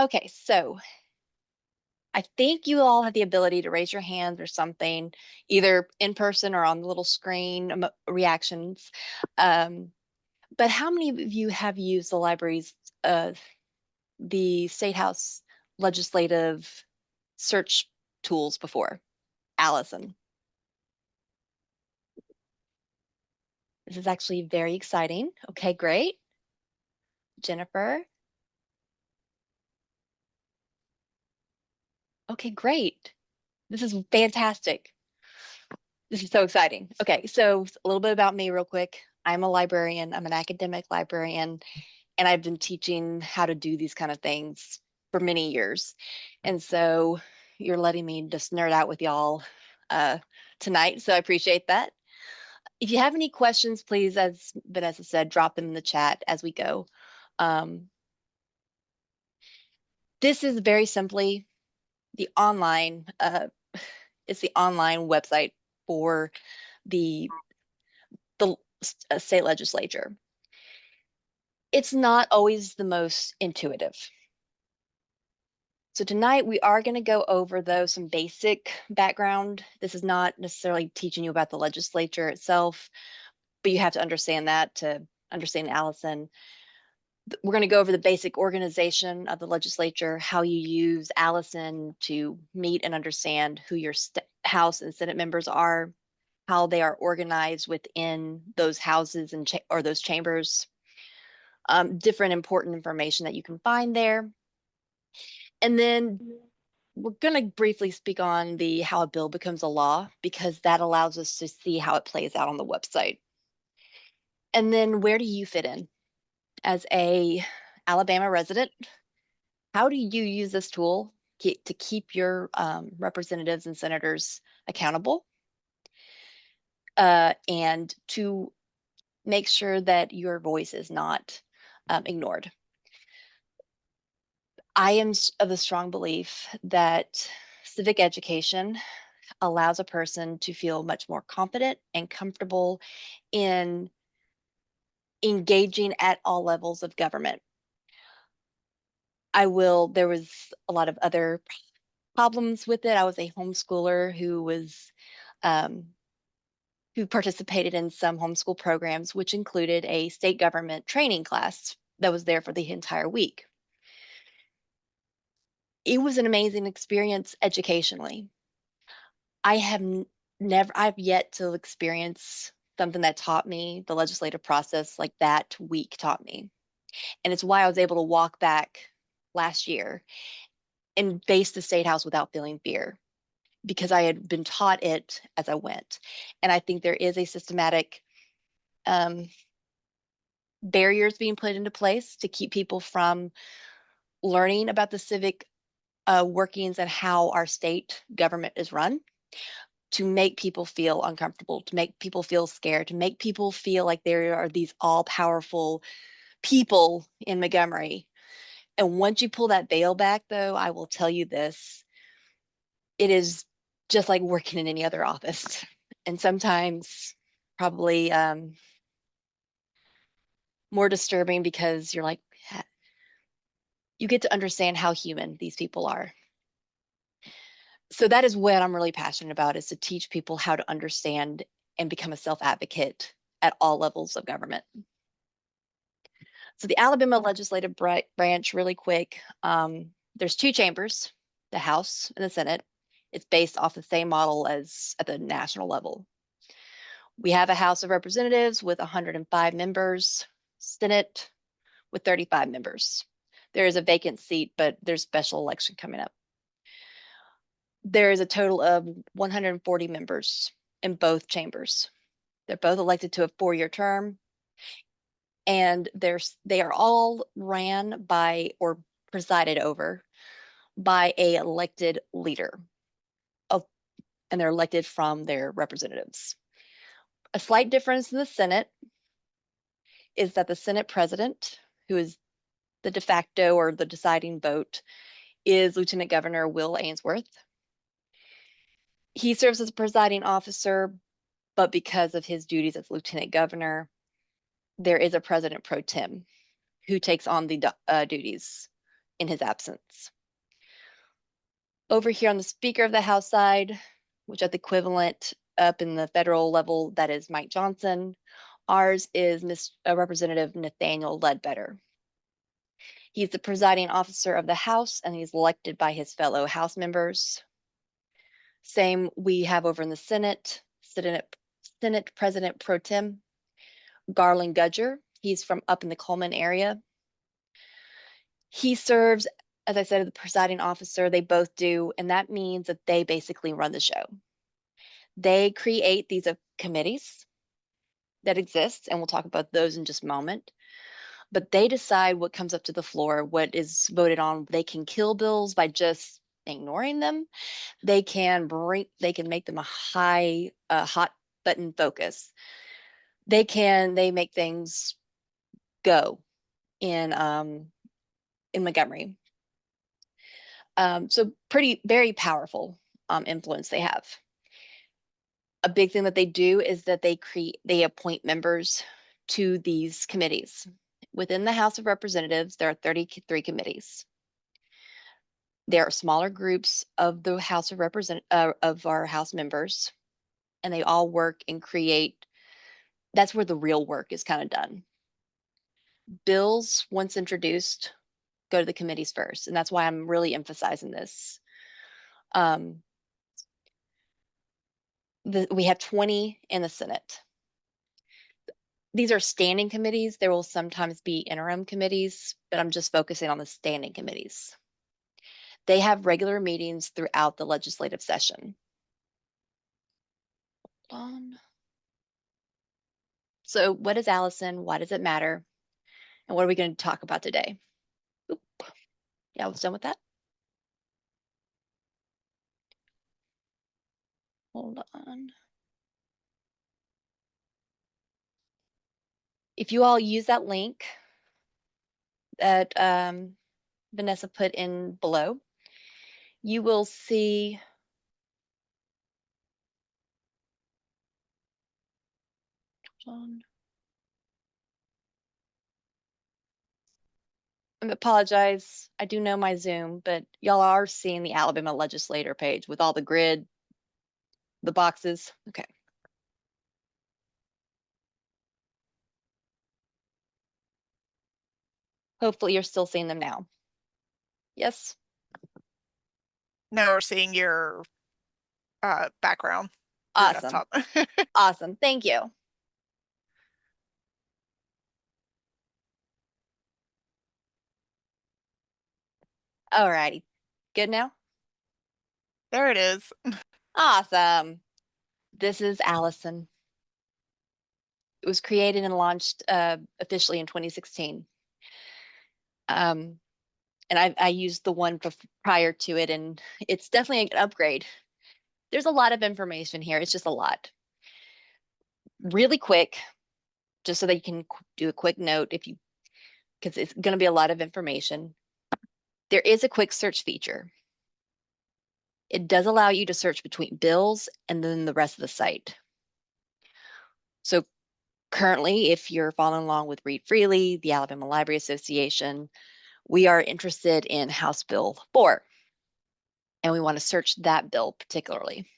Okay, so I think you all have the ability to raise your hands or something, either in person or on the little screen reactions. Um, but how many of you have used the library's, the State House legislative search tools before? Allison. This is actually very exciting. Okay, great. Jennifer. Okay, great. This is fantastic. This is so exciting. Okay, so a little bit about me real quick. I'm a librarian. I'm an academic librarian, and I've been teaching how to do these kind of things for many years. And so you're letting me just nerd out with y'all tonight. So I appreciate that. If you have any questions, please, as Vanessa said, drop them in the chat as we go. Um, this is very simply the online, it's the online website for the the state legislature. It's not always the most intuitive. So tonight we are going to go over, though, some basic background. This is not necessarily teaching you about the legislature itself, but you have to understand that to understand Allison. We're going to go over the basic organization of the legislature, how you use Allison to meet and understand who your House and Senate members are, how they are organized within those houses and or those chambers, different important information that you can find there. And then we're going to briefly speak on the how a bill becomes a law, because that allows us to see how it plays out on the website. And then where do you fit in as a Alabama resident? How do you use this tool to keep your representatives and senators accountable, and to make sure that your voice is not ignored? I am of the strong belief that civic education allows a person to feel much more confident and comfortable in engaging at all levels of government. There was a lot of other problems with it. I was a homeschooler who participated in some homeschool programs, which included a state government training class that was there for the entire week. It was an amazing experience educationally. I've yet to experience something that taught me the legislative process like that week taught me. And it's why I was able to walk back last year and face the State House without feeling fear, because I had been taught it as I went. And I think there is a systematic barriers being put into place to keep people from learning about the civic workings and how our state government is run, to make people feel uncomfortable, to make people feel scared, to make people feel like there are these all-powerful people in Montgomery. And once you pull that veil back, though, I will tell you this, it is just like working in any other office. And sometimes probably more disturbing, because you're like, you get to understand how human these people are. So that is what I'm really passionate about, is to teach people how to understand and become a self-advocate at all levels of government. So the Alabama legislative branch, really quick, there's two chambers, the House and the Senate. It's based off the same model as at the national level. We have a House of Representatives with 105 members, Senate with 35 members. There is a vacant seat, but there's special election coming up. There is a total of 140 members in both chambers. They're both elected to a 4-year term, and they are all ran by or presided over by a elected leader, and they're elected from their representatives. A slight difference in the Senate is that the Senate president, who is the de facto or the deciding vote, is Lieutenant Governor Will Ainsworth. He serves as a presiding officer, but because of his duties as Lieutenant Governor, there is a President pro tem who takes on the duties in his absence. Over here on the Speaker of the House side, which is the equivalent up in the federal level, that is Mike Johnson. Ours is Representative Nathaniel Ledbetter. He's the presiding officer of the House, and he's elected by his fellow House members. Same we have over in the Senate, Senate President Pro Tem Garland Gudger. He's from up in the Coleman area. He serves, as I said, the presiding officer. They both do, and that means that they basically run the show. They create these committees that exist, and we'll talk about those in just a moment. But they decide what comes up to the floor, what is voted on. They can kill bills by just ignoring them. They can make them a hot button focus. They make things go in Montgomery. So very powerful influence they have. A big thing that they do is that they appoint members to these committees. Within the House of Representatives, there are 33 committees. There are smaller groups of the House of our House members, and they all work and create. That's where the real work is kind of done. Bills, once introduced, go to the committees first, and that's why I'm really emphasizing this. We have 20 in the Senate. These are standing committees. There will sometimes be interim committees, but I'm just focusing on the standing committees. They have regular meetings throughout the legislative session. So what is ALISON? Why does it matter? And what are we going to talk about today? Oop. Yeah, I was done with that. Hold on. If you all use that link that Vanessa put in below, you will see I apologize. I do know my Zoom, but y'all are seeing the Alabama legislator page with all the grid, the boxes. Okay. Hopefully you're still seeing them now. Yes? Now we're seeing your background, your Awesome. desktop. Awesome. Thank you. All righty. Good now? There it is. Awesome. This is ALISON. It was created and launched officially in 2016. And I used the one prior to it, and it's definitely an upgrade. There's a lot of information here. It's just a lot. Really quick, just so that you can do a quick note because it's going to be a lot of information. There is a quick search feature. It does allow you to search between bills and then the rest of the site. So currently, if you're following along with Read Freely, the Alabama Library Association, we are interested in House Bill 4, and we want to search that bill particularly.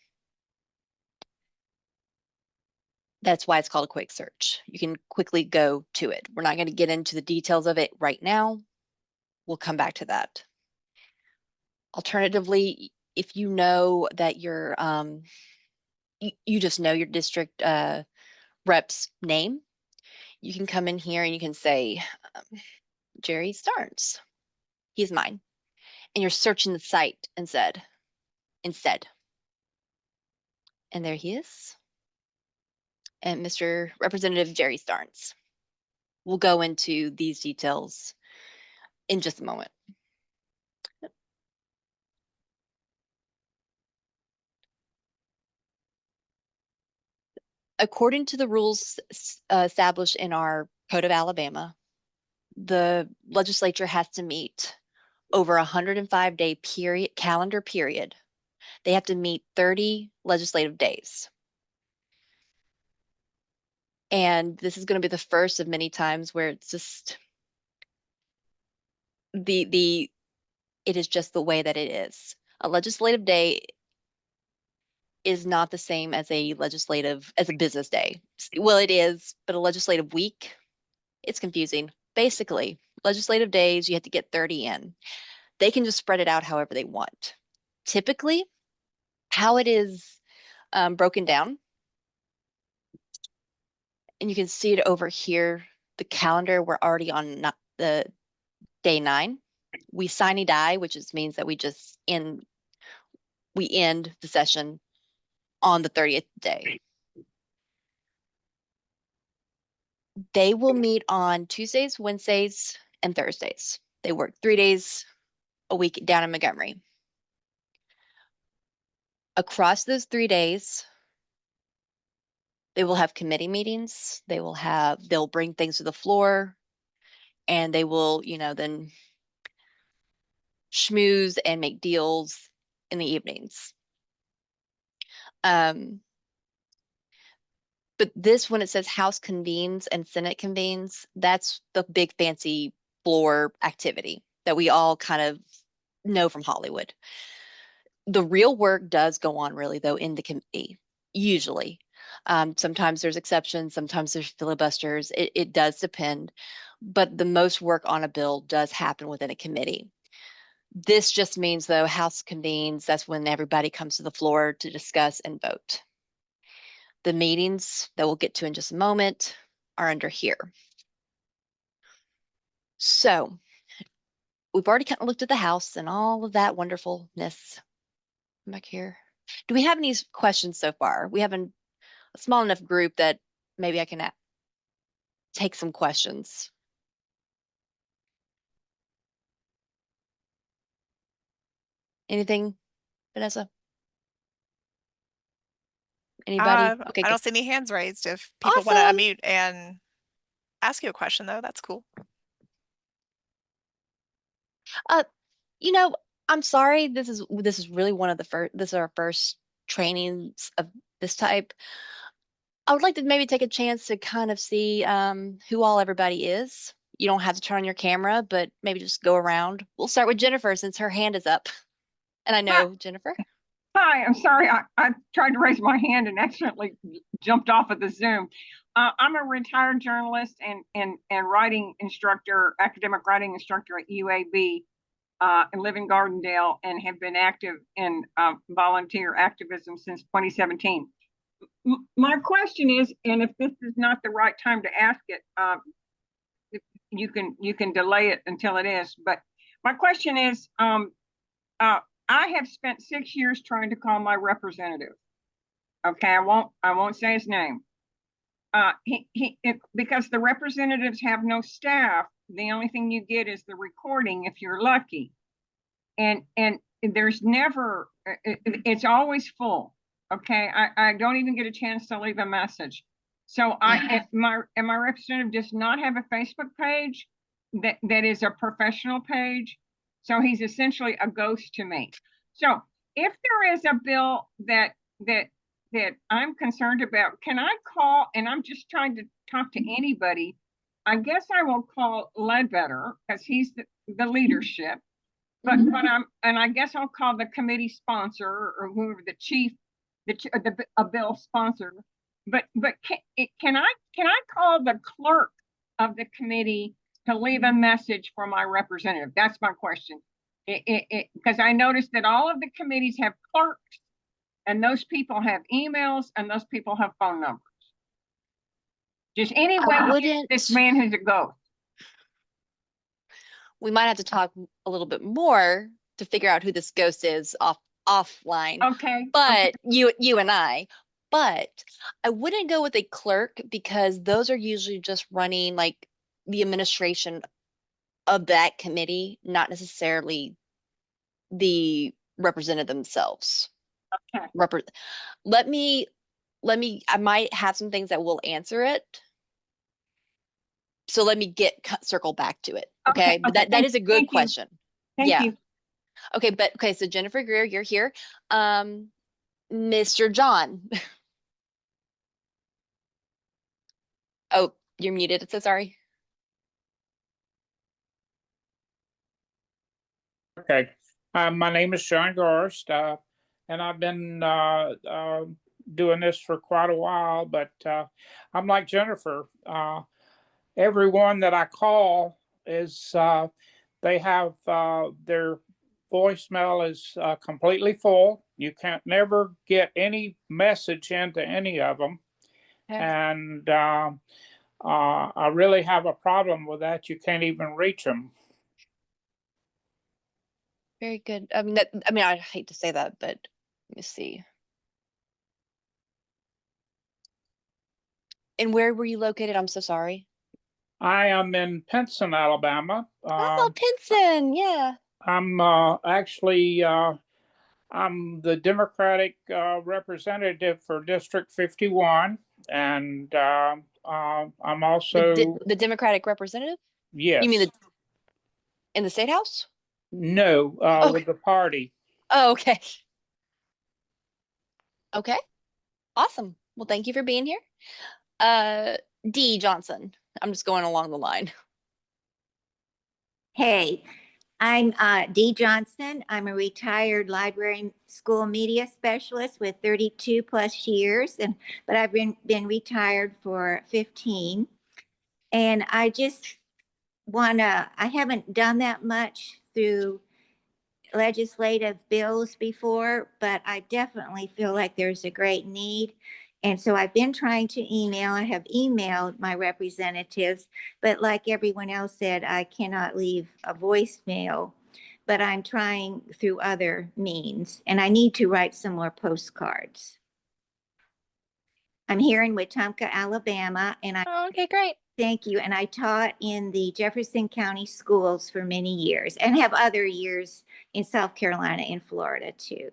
That's why it's called a quick search. You can quickly go to it. We're not going to get into the details of it right now. We'll come back to that. Alternatively, if you know that you just know your district rep's name, you can come in here and you can say, Jerry Starnes, he's mine. And you're searching the site instead. And there he is. And Mr. Representative Jerry Starnes. We'll go into these details in just a moment. According to the rules established in our Code of Alabama, the legislature has to meet over a 105-day calendar period. They have to meet 30 legislative days. And this is going to be the first of many times where it's just the It is just the way that it is. A legislative day is not the same as a business day. Well, it is, but a legislative week, it's confusing. Basically, legislative days, you have to get 30 in. They can just spread it out however they want. Typically, how it is broken down, and you can see it over here, the calendar, we're already on the day 9. We sine die, which means that we end the session on the 30th day. They will meet on Tuesdays, Wednesdays, and Thursdays. They work 3 days a week down in Montgomery. Across those 3 days, they will have committee meetings. They'll bring things to the floor, and they will, then schmooze and make deals in the evenings. Um, but this, when it says House convenes and Senate convenes, that's the big fancy floor activity that we all kind of know from Hollywood. The real work does go on really though in the committee, usually. Sometimes there's exceptions, sometimes there's filibusters. It does depend, but the most work on a bill does happen within a committee. This just means though House convenes, that's when everybody comes to the floor to discuss and vote. The meetings that we'll get to in just a moment are under here. So we've already kind of looked at the House and all of that wonderfulness back here. Do we have any questions so far? We have a small enough group that maybe I can take some questions. Anything, Vanessa? Anybody? Okay, I good. don't see any hands raised. If people want to Awesome. unmute and ask you a question, though, that's cool. Uh, you know, I'm sorry. This is really one of the first. This is our first trainings of this type. I would like to maybe take a chance to kind of see who all everybody is. You don't have to turn on your camera, but maybe just go around. We'll start with Jennifer since her hand is up. And I Hi, know Jennifer. hi, I'm sorry. I tried to raise my hand and accidentally jumped off of the Zoom. I'm a retired journalist and writing instructor, academic writing instructor at UAB and live in Gardendale and have been active in volunteer activism since 2017. My question is, and if this is not the right time to ask it, you can delay it until it is. But my question is, uh, I have spent 6 years trying to call my representative. Okay, I won't say his name. Because the representatives have no staff. The only thing you get is the recording if you're lucky, and there's never. It's always full. Okay, I don't even get a chance to leave a message. So my representative does not have a Facebook page that is a professional page. So he's essentially a ghost to me. So if there is a bill that I'm concerned about, can I call? And I'm just trying to talk to anybody. I guess I will call Ledbetter because he's the leadership. But I guess I'll call the committee sponsor or whoever the chief, a bill sponsor. But can I call the clerk of the committee to leave a message for my representative? That's my question. Because I noticed that all of the committees have clerks, and those people have emails, and those people have phone numbers. Just anyway, this man is a ghost. We might have to talk a little bit more to figure out who this ghost is offline. Okay. But you and I. But I wouldn't go with a clerk because those are usually just running like the administration of that committee, not necessarily the representative themselves. Okay. Let me, I might have some things that will answer it. So let me circle back to it. Okay. But that is a good question. Thank you. Okay. Okay. So Jennifer Greer, you're here. Mr. John. Oh, you're muted. So sorry. Okay. My name is Sean Gorst, and I've been doing this for quite a while, but I'm like Jennifer. Everyone that I call is they have their voicemail is completely full. You can't never get any message into any of them, Okay. and I really have a problem with that. You can't even reach them. Very good. I mean, I hate to say that, but let me see. And where were you located? I'm so sorry. I am in Pinson, Alabama. Oh, Pinson. Yeah. I'm actually I'm the Democratic representative for District 51, and I'm also The Democratic representative? You mean yes, in the state house? no, Okay. with the party. Oh, okay. Okay. Awesome. Well, thank you for being here. D Johnson. I'm just going along the line. Hey, I'm Dee Johnson. I'm a retired library and school media specialist with 32 plus years, but I've been retired for 15. And I just I haven't done that much through legislative bills before, but I definitely feel like there's a great need. And so I've been trying to email. I have emailed my representatives, but like everyone else said, I cannot leave a voicemail, but I'm trying through other means, and I need to write some more postcards. I'm here in Wetumpka, Alabama, and I Oh, okay, great. thank you. And I taught in the Jefferson County schools for many years and have other years in South Carolina and Florida too.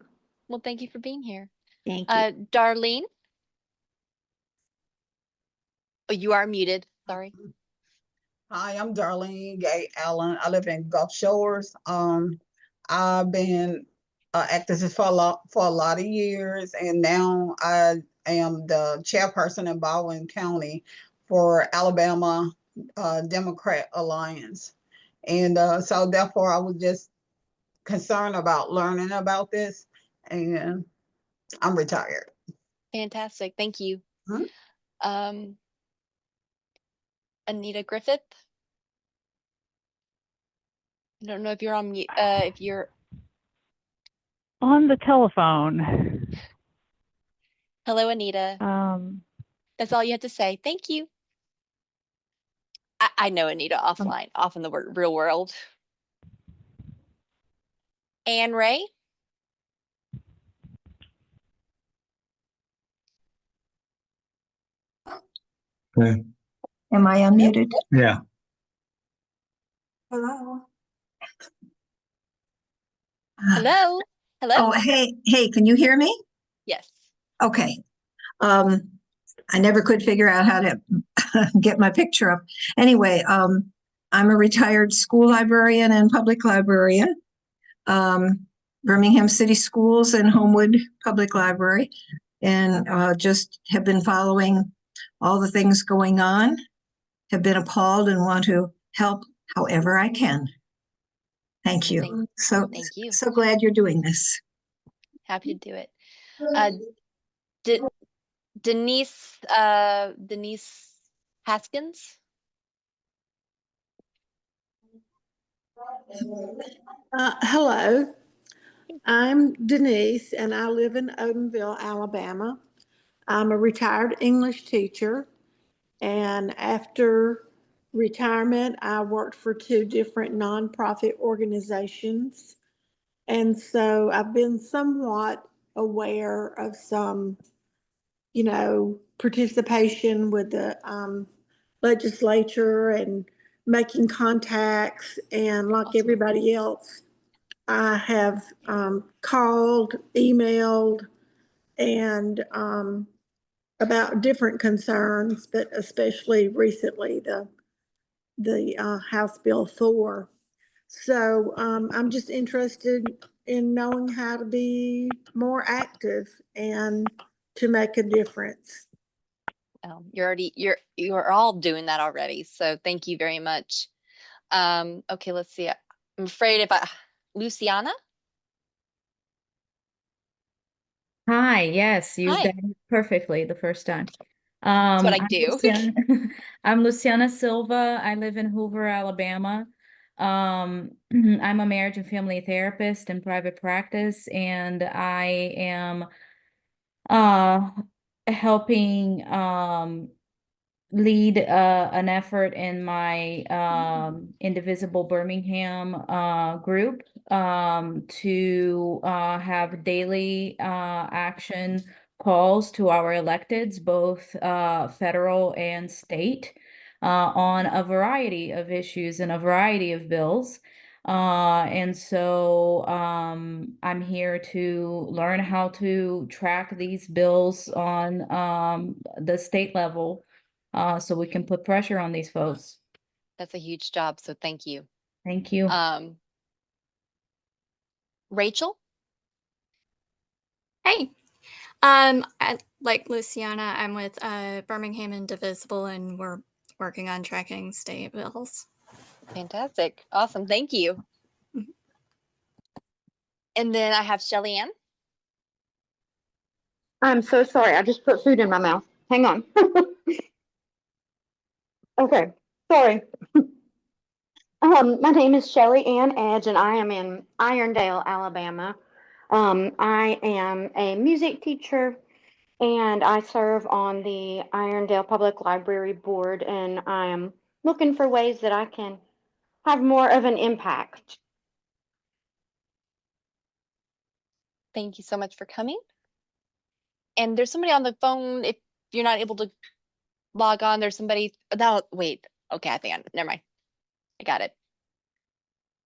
Well, thank you for being here. Thank you. Darlene. Oh, you are muted. Sorry. Hi, I'm Darlene Gay Allen. I live in Gulf Shores. I've been activist for a lot of years, and now I am the chairperson in Baldwin County for Alabama Democrat Alliance. And so therefore I was just concerned about learning about this, and I'm retired. Fantastic. Thank you. Mhm. Anita Griffith. I don't know if you're on mute. If you're on the telephone. hello, Anita. That's all you have to say. Thank you. I know Anita offline, off in the real world. Anne Ray. Okay. Am I unmuted? Yeah. Hello. Hello. Hello. Oh, hey, can you hear me? Yes. Okay. I never could figure out how to get my picture up. Anyway, I'm a retired school librarian and public librarian. Birmingham City Schools and Homewood Public Library, and just have been following all the things going on, have been appalled and want to help however I can. Thank you. Thank you. So glad you're doing this. Happy to do it. Denise Haskins. Hello, I'm Denise and I live in Odenville, Alabama. I'm a retired English teacher, and after retirement, I worked for 2 different nonprofit organizations. And so I've been somewhat aware of some, participation with the legislature and making contacts, and like Awesome. everybody else, I have called, emailed, and about different concerns, but especially recently the House Bill 4. So I'm just interested in knowing how to be more active and to make a difference. You're all doing that already. So thank you very much. Okay, let's see. I'm afraid Luciana? Hi, yes, you Hi. got it perfectly the first time. That's what I I'm do. Luciana, I'm Luciana Silva. I live in Hoover, Alabama. I'm a marriage and family therapist in private practice, and I am uh helping lead an effort in my Indivisible Birmingham group to have daily action calls to our electeds, both federal and state, on a variety of issues and a variety of bills. And so I'm here to learn how to track these bills on the state level so we can put pressure on these folks. That's a huge job, so thank you. Thank you. Rachel? Hey, like Luciana, I'm with Birmingham Indivisible, and we're working on tracking state bills. Fantastic. Awesome. Thank you. And then I have Shelly Ann. I'm so sorry. I just put food in my mouth. Hang on. Okay. Sorry. My name is Shelly Ann Edge, and I am in Irondale, Alabama. I am a music teacher, and I serve on the Irondale Public Library Board, and I am looking for ways that I can have more of an impact. Thank you so much for coming. And there's somebody on the phone. If you're not able to log on, there's somebody. No, wait. Okay, I think never mind. I got it.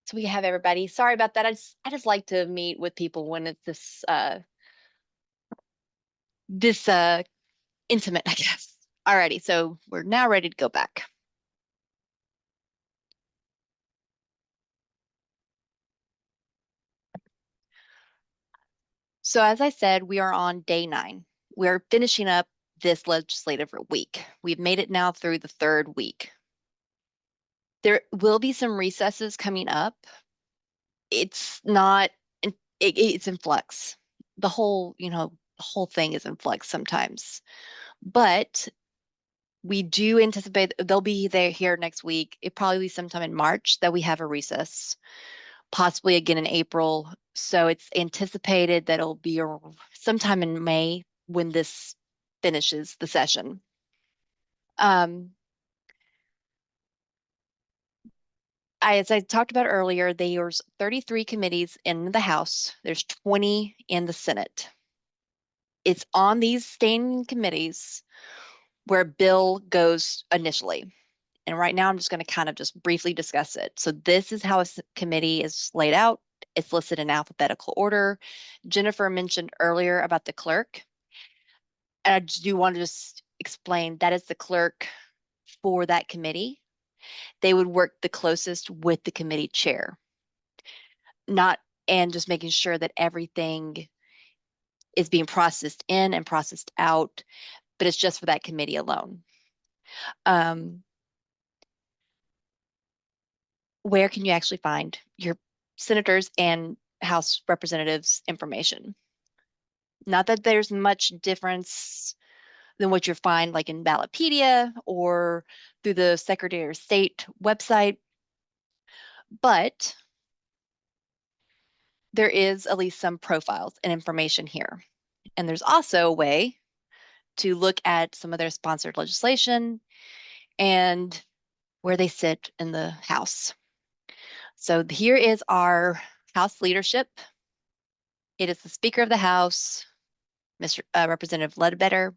So we have everybody. Sorry about that. I just like to meet with people when it's this intimate, I guess. Alrighty, so we're now ready to go back. So as I said, we are on day 9. We're finishing up this legislative week. We've made it now through the 3rd week. There will be some recesses coming up. It's not, it's in flux. The whole thing is in flux sometimes. But we do anticipate they'll be there here next week. It probably be sometime in March that we have a recess, possibly again in April. So it's anticipated that it'll be sometime in May when this finishes the session. As I talked about earlier, there's 33 committees in the House. There's 20 in the Senate. It's on these standing committees where a bill goes initially. And right now I'm just going to kind of just briefly discuss it. So this is how a committee is laid out. It's listed in alphabetical order. Jennifer mentioned earlier about the clerk. And I do want to just explain that is the clerk for that committee. They would work the closest with the committee chair. And just making sure that everything is being processed in and processed out, but it's just for that committee alone. Where can you actually find your senators and House representatives information? Not that there's much difference than what you find like in Ballotpedia or through the Secretary of State website, but there is at least some profiles and information here. And there's also a way to look at some of their sponsored legislation and where they sit in the House. So here is our House leadership. It is the Speaker of the House, Mr. Representative Ledbetter,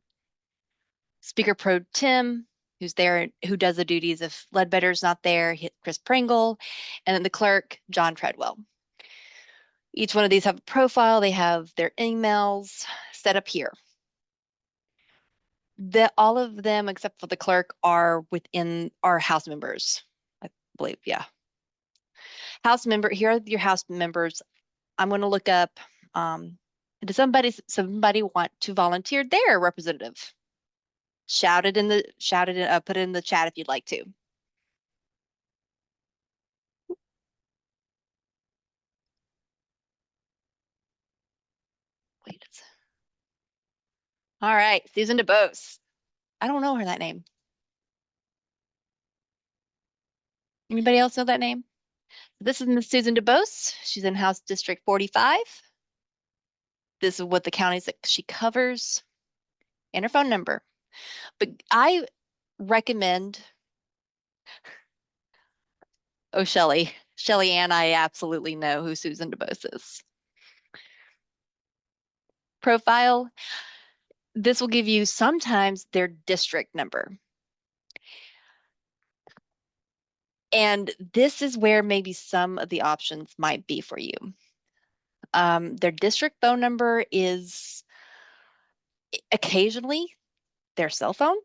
Speaker Pro Tem, who's there, who does the duties if Ledbetter's not there, Chris Pringle, and then the clerk, John Treadwell. Each one of these have a profile. They have their emails set up here. All of them, except for the clerk, are within our House members, I believe. Yeah. House member, here are your House members. I'm going to look up, does somebody want to volunteer their representative? Put it in the chat if you'd like to. wait. All right, Susan DeBose. I don't know her that name. Anybody else know that name? This is Miss Susan DeBose. She's in House District 45. This is what the counties that she covers and her phone number. But I recommend, oh, Shelly Ann, I absolutely know who Susan DeBose is. Profile, this will give you sometimes their district number. And this is where maybe some of the options might be for you. Their district phone number is occasionally their cell phone.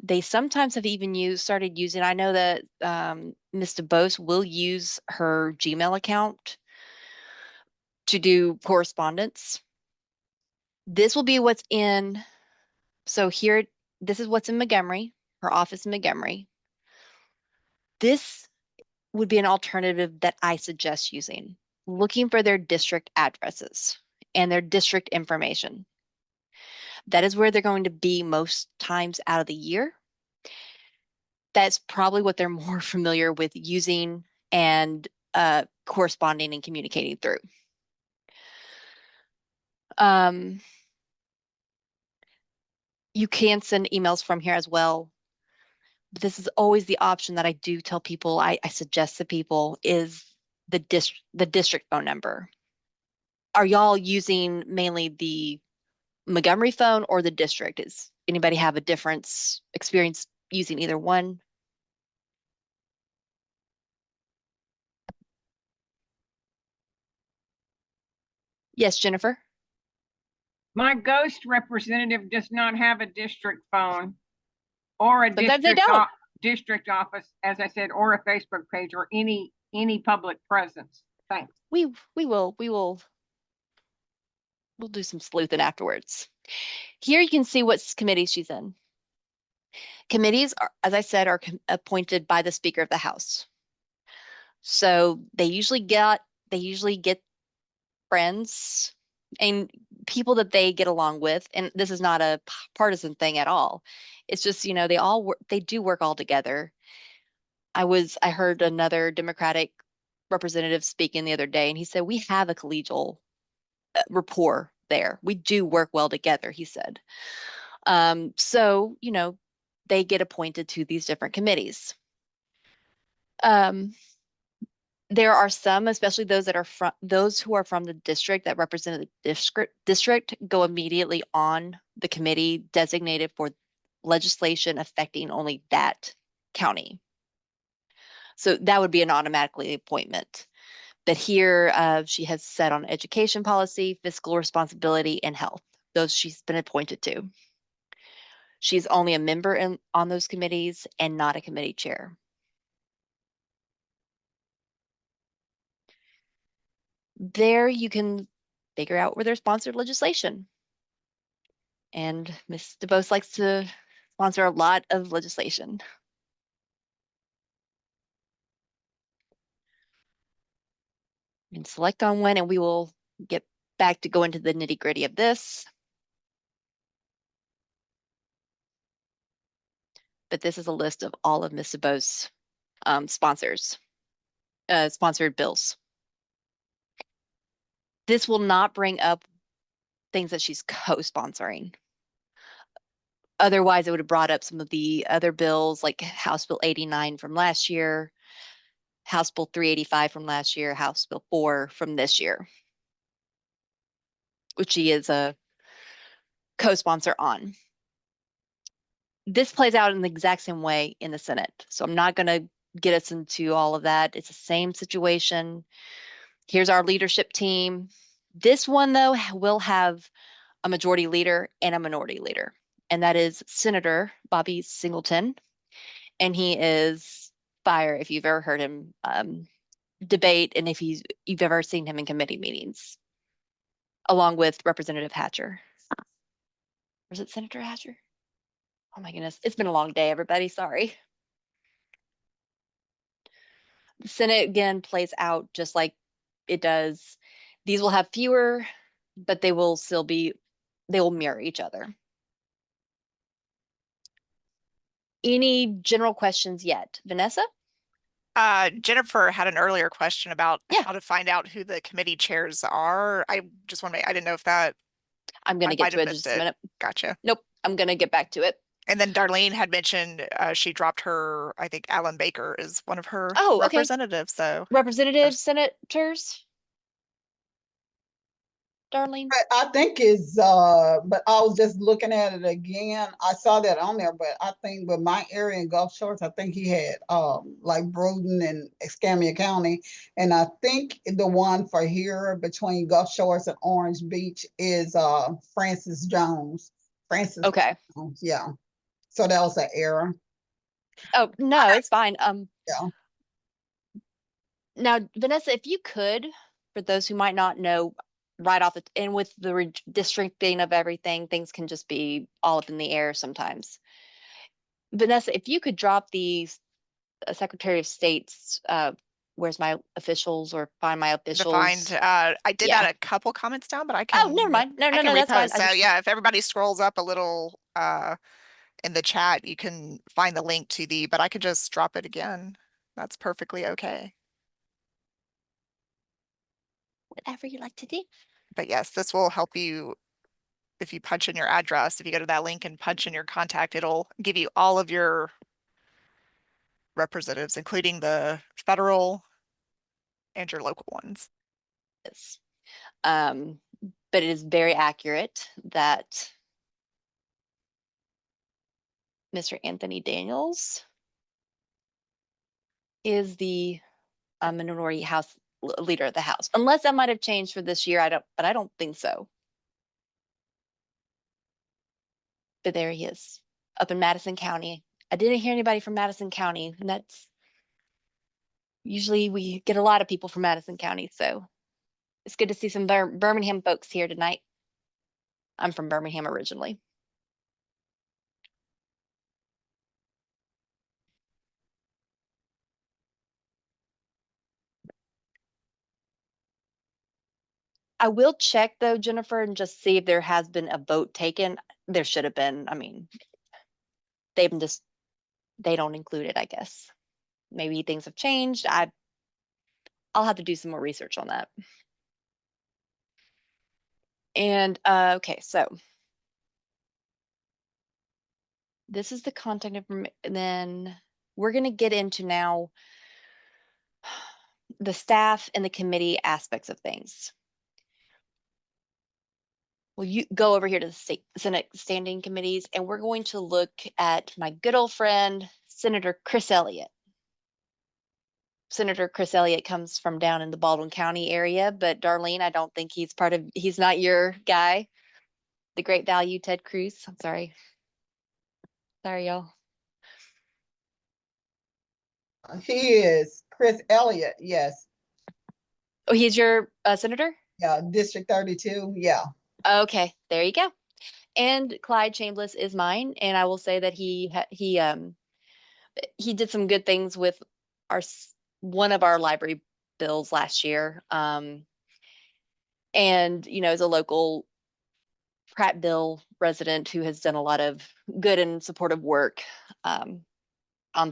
They sometimes have even started using, I know that Ms. DeBose will use her Gmail account to do correspondence. This will be what's in, so here, this is what's in Montgomery, her office in Montgomery. This would be an alternative that I suggest using, looking for their district addresses and their district information. That is where they're going to be most times out of the year. That's probably what they're more familiar with using and corresponding and communicating through. You can send emails from here as well. But this is always the option that I do tell people, I suggest to people, is the district phone number. Are y'all using mainly the Montgomery phone or the district? Is anybody have a difference experience using either one? Yes, Jennifer. My ghost representative does not have a district phone or a Sometimes they don't. district office, as I said, or a Facebook page or any public presence. Thanks. We'll do some sleuthing afterwards. Here you can see what committees she's in. Committees are, as I said, are appointed by the Speaker of the House. So they usually get friends and people that they get along with. And this is not a partisan thing at all. It's just, they do work all together. I heard another Democratic representative speaking the other day, and he said, we have a collegial rapport there. We do work well together, he said. So, they get appointed to these different committees. There are some, especially those who are from the district that represent the district, go immediately on the committee designated for legislation affecting only that county. So that would be an automatically appointment. But here she has set on education policy, fiscal responsibility, and health. Those she's been appointed to. She's only a member on those committees and not a committee chair. There you can figure out where they're sponsored legislation. And Ms. DeBose likes to sponsor a lot of legislation. And select on one, and we will get back to go into the nitty gritty of this. But this is a list of all of Ms. DeBose's sponsored bills. This will not bring up things that she's co-sponsoring. Otherwise, it would have brought up some of the other bills like House Bill 89 from last year, House Bill 385 from last year, House Bill 4 from this year, which she is a co-sponsor on. This plays out in the exact same way in the Senate. So I'm not going to get us into all of that. It's the same situation. Here's our leadership team. This one, though, will have a majority leader and a minority leader, and that is Senator Bobby Singleton. And he is fire if you've ever heard him debate and if you've ever seen him in committee meetings, along with Representative Hatcher. Or is it Senator Hatcher? Oh my goodness, it's been a long day, everybody, sorry. The Senate, again, plays out just like it does. These will have fewer but they will mirror each other. Any general questions yet? Vanessa? Jennifer had an earlier question about Yeah. how to find out who the committee chairs are. I just want to make, I didn't know if that, I'm going I to get might to have it in missed just a it. minute. Gotcha. Nope, I'm going to get back to it. And then Darlene had mentioned she dropped her, I think Alan Baker is one of her Oh, okay. representatives. So Representatives, senators? Darlene? I think it's, but I was just looking at it again. I saw that on there, but I think with my area in Gulf Shores, I think he had, like Broden and Escambia County. And I think the one for here between Gulf Shores and Orange Beach is, Francis Jones. Francis Okay. Jones, yeah. So that was an error. Oh, no, it's fine. Yeah. Now, Vanessa, if you could, for those who might not know, right off and with the redistricting of everything, things can just be all up in the air sometimes. Vanessa, if you could drop the Secretary of State's, where's my officials, or find my officials. defined. I did Yeah. that a couple comments down, but I Oh, can never mind. No, I no, can no, that's fine. repost. I So just, yeah, if everybody scrolls up a little in the chat, you can find the link to the, but I could just drop it again. That's perfectly okay. whatever you like to do. But yes, this will help you if you punch in your address. If you go to that link and punch in your contact, it'll give you all of your representatives, including the federal and your local ones. Yes. But it is very accurate that Mr. Anthony Daniels is the minority house leader of the House, unless that might have changed for this year. But I don't think so. But there he is, up in Madison County. I didn't hear anybody from Madison County, and that's usually we get a lot of people from Madison County, so it's good to see some Birmingham folks here tonight. I'm from Birmingham originally. I will check though, Jennifer, and just see if there has been a vote taken. There should have been. I mean, they don't include it, I guess. Maybe things have changed. I'll have to do some more research on that. And okay, so this is the contact information. And then we're going to get into now the staff and the committee aspects of things. Well, you go over here to the Senate standing committees, and we're going to look at my good old friend, Senator Chris Elliott. Senator Chris Elliott comes from down in the Baldwin County area, but Darlene, I don't think he's not your guy. The great value, Ted Cruz. I'm sorry. Sorry, y'all. He is Chris Elliott, yes. Oh, he's your senator? Yeah, District 32, yeah. Okay, there you go. And Clyde Chambliss is mine, and I will say that he did some good things with one of our library bills last year. And as a local Prattville resident who has done a lot of good and supportive work on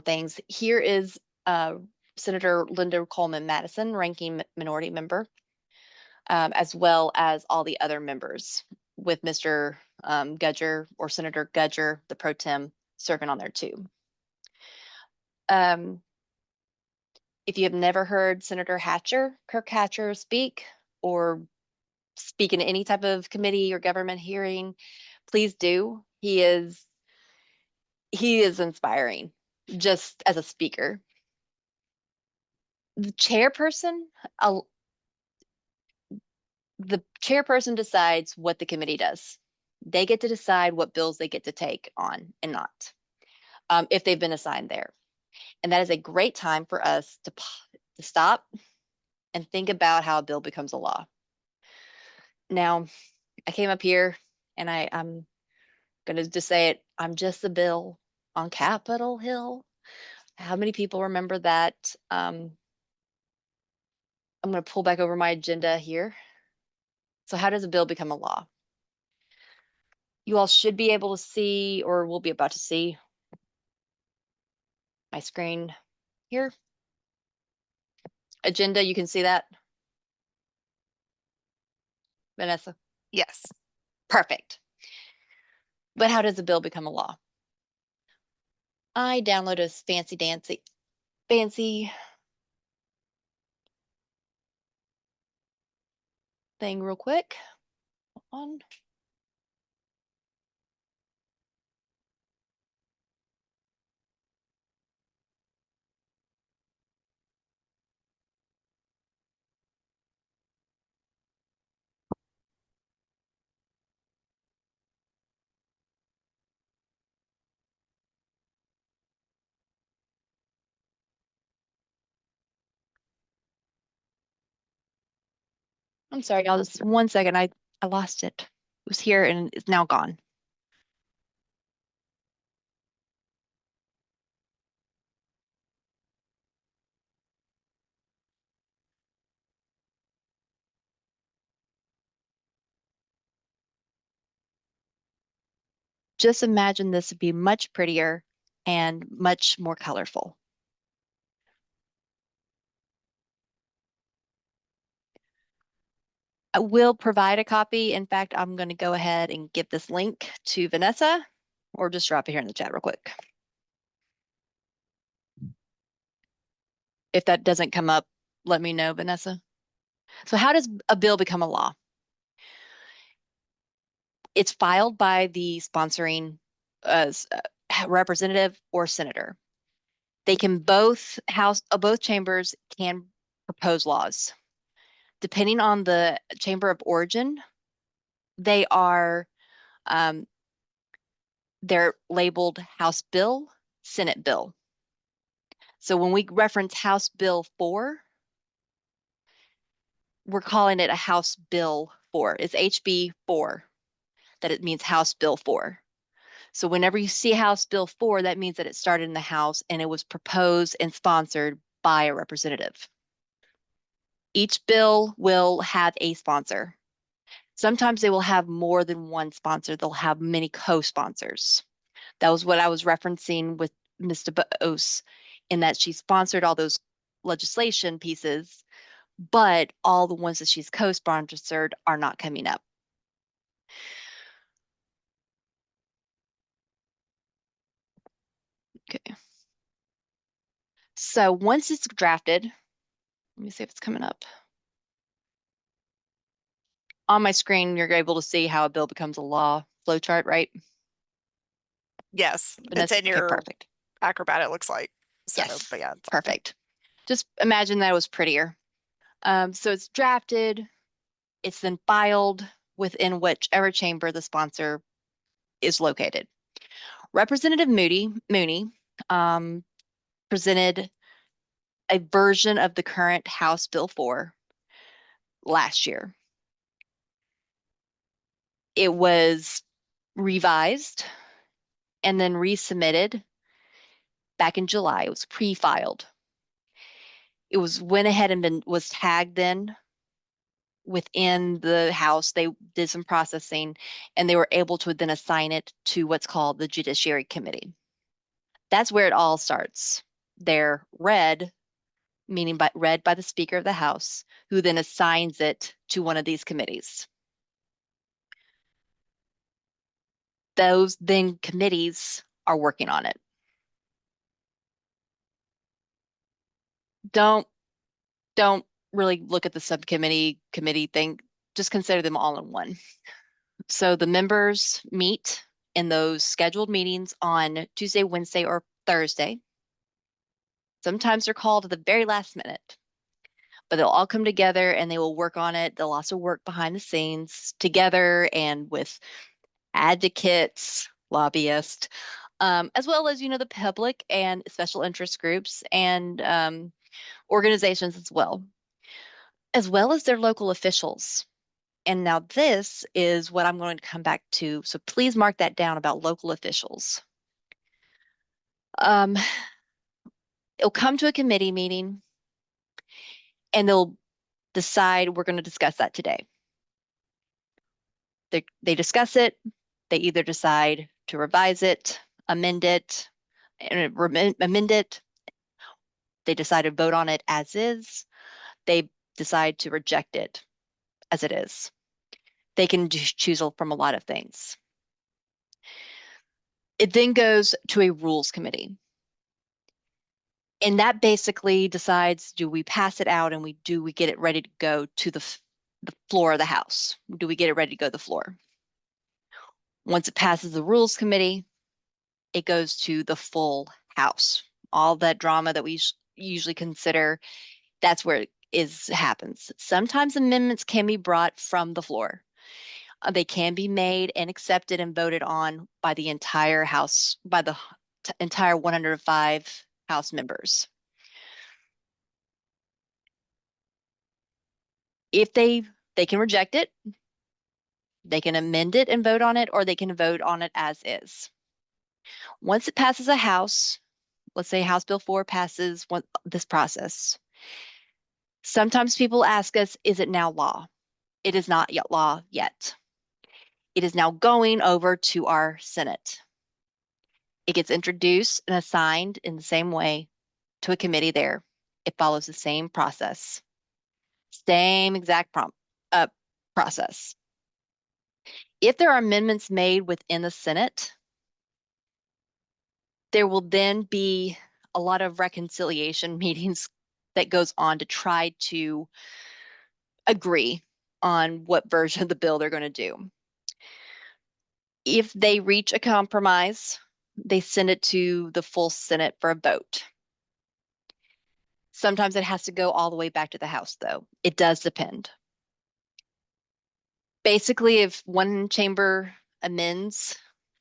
things, here is Senator Linda Coleman Madison, ranking minority member, as well as all the other members, with Mr. Gudger, or Senator Gudger, the pro tem, serving on there too. If you have never heard Senator Kirk Hatcher, speak, or speak in any type of committee or government hearing, please do. He is inspiring just as a speaker. The chairperson decides what the committee does. They get to decide what bills they get to take on and not, if they've been assigned there. And that is a great time for us to stop and think about how a bill becomes a law. Now, I came up here and I'm going to just say it. I'm just a bill on Capitol Hill. How many people remember that? I'm going to pull back over my agenda here. So how does a bill become a law? You all should be able to see, or will be about to see my screen here. Agenda, you can see that? Vanessa? Yes. Perfect. But how does a bill become a law? I downloaded a fancy thing real quick. Hold on. I'm sorry, y'all. Just 1 second. I lost it. It was here and it's now gone. Just imagine this would be much prettier and much more colorful. I will provide a copy. In fact, I'm going to go ahead and give this link to Vanessa, or just drop it here in the chat real quick. If that doesn't come up, let me know, Vanessa. So how does a bill become a law? It's filed by the sponsoring representative or senator. They can both chambers can propose laws. Depending on the chamber of origin, they are they're labeled House Bill, Senate Bill. So when we reference House Bill 4, we're calling it a House Bill 4. It's HB 4, that it means House Bill 4. So whenever you see House Bill 4, that means that it started in the House and it was proposed and sponsored by a representative. Each bill will have a sponsor. Sometimes they will have more than one sponsor. They'll have many co-sponsors. That was what I was referencing with Ms. DeBose, in that she sponsored all those legislation pieces, but all the ones that she's co-sponsored are not coming up. Okay. So once it's drafted, let me see if it's coming up. On my screen, you're able to see how a bill becomes a law flowchart, right? Yes, Vanessa? it's in Okay, your perfect. Acrobat, it looks like. So, Yes, but yeah, perfect. Just imagine that it was prettier. So it's drafted, it's then filed within whichever chamber the sponsor is located. Representative Mooney presented a version of the current House Bill 4 last year. It was revised and then resubmitted back in July. It was pre-filed. It went ahead and was tagged then within the House. They did some processing and they were able to then assign it to what's called the Judiciary Committee. That's where it all starts. They're read, meaning read by the Speaker of the House, who then assigns it to one of these committees. Those then committees are working on it. Don't really look at the committee thing. Just consider them all in one. So the members meet in those scheduled meetings on Tuesday, Wednesday, or Thursday. Sometimes they're called at the very last minute, but they'll all come together and they will work on it. They'll also work behind the scenes together and with advocates, lobbyists, as well as, the public and special interest groups and organizations as well as their local officials. And now this is what I'm going to come back to. So please mark that down about local officials. It'll come to a committee meeting and they'll decide we're going to discuss that today. They discuss it. They either decide to revise it, amend it, and amend it. They decide to vote on it as is. They decide to reject it as it is. They can choose from a lot of things. It then goes to a rules committee. And that basically decides, do we pass it out and we get it ready to go to the floor of the House? Do we get it ready to go to the floor? Once it passes the rules committee, it goes to the full House. All that drama that we usually consider, that's where it happens. Sometimes amendments can be brought from the floor. They can be made and accepted and voted on by the entire House, by the entire 105 House members. If they can reject it, they can amend it and vote on it, or they can vote on it as is. Once it passes a House, let's say House Bill 4 passes this process. Sometimes people ask us, is it now law? It is not yet law yet. It is now going over to our Senate. It gets introduced and assigned in the same way to a committee there. It follows the same process, same exact process. If there are amendments made within the Senate, there will then be a lot of reconciliation meetings that goes on to try to agree on what version of the bill they're going to do. If they reach a compromise, they send it to the full Senate for a vote. Sometimes it has to go all the way back to the House, though. It does depend. Basically, if one chamber amends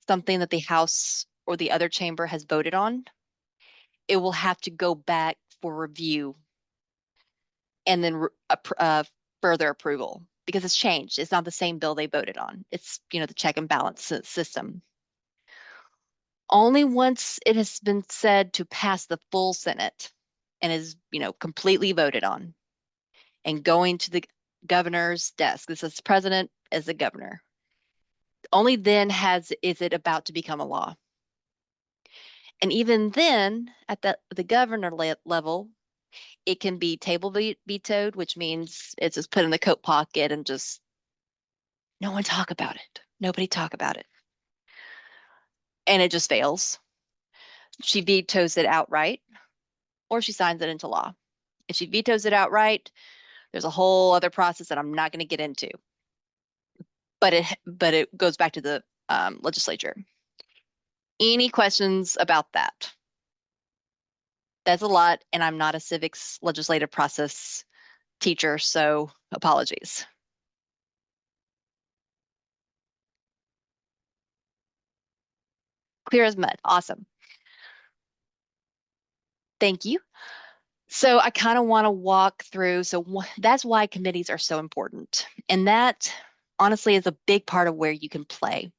something that the House or the other chamber has voted on, it will have to go back for review and then further approval because it's changed. It's not the same bill they voted on. It's, the check and balance system. Only once it has been said to pass the full Senate and is, completely voted on and going to the governor's desk. This is president as the governor. Only then is it about to become a law. And even then, at the governor level, it can be table vetoed, which means it's just put in the coat pocket and just no one talk about it. Nobody talk about it. And it just fails. She vetoes it outright, or she signs it into law. If she vetoes it outright, there's a whole other process that I'm not going to get into. But it goes back to the legislature. Any questions about that? That's a lot, and I'm not a civics legislative process teacher, so apologies. Clear as mud. Awesome. Thank you. So I kind of want to walk through. So that's why committees are so important. And that honestly is a big part of where you can play.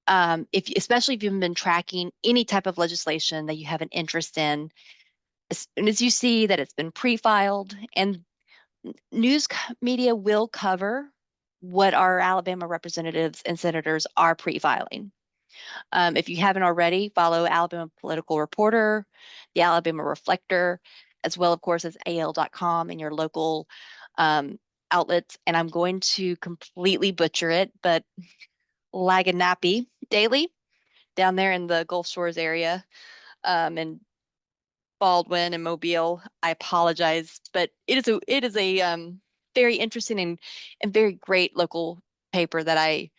Especially if you've been tracking any type of legislation that you have an interest in, as soon as you see that it's been pre-filed, and news media will cover what our Alabama representatives and senators are pre-filing. If you haven't already, follow Alabama Political Reporter, the Alabama Reflector, as well, of course, as AL.com and your local outlets. And I'm going to completely butcher it, but Laganappy Daily down there in the Gulf Shores area, and Baldwin and Mobile. I apologize, but it is a very interesting and very great local paper that I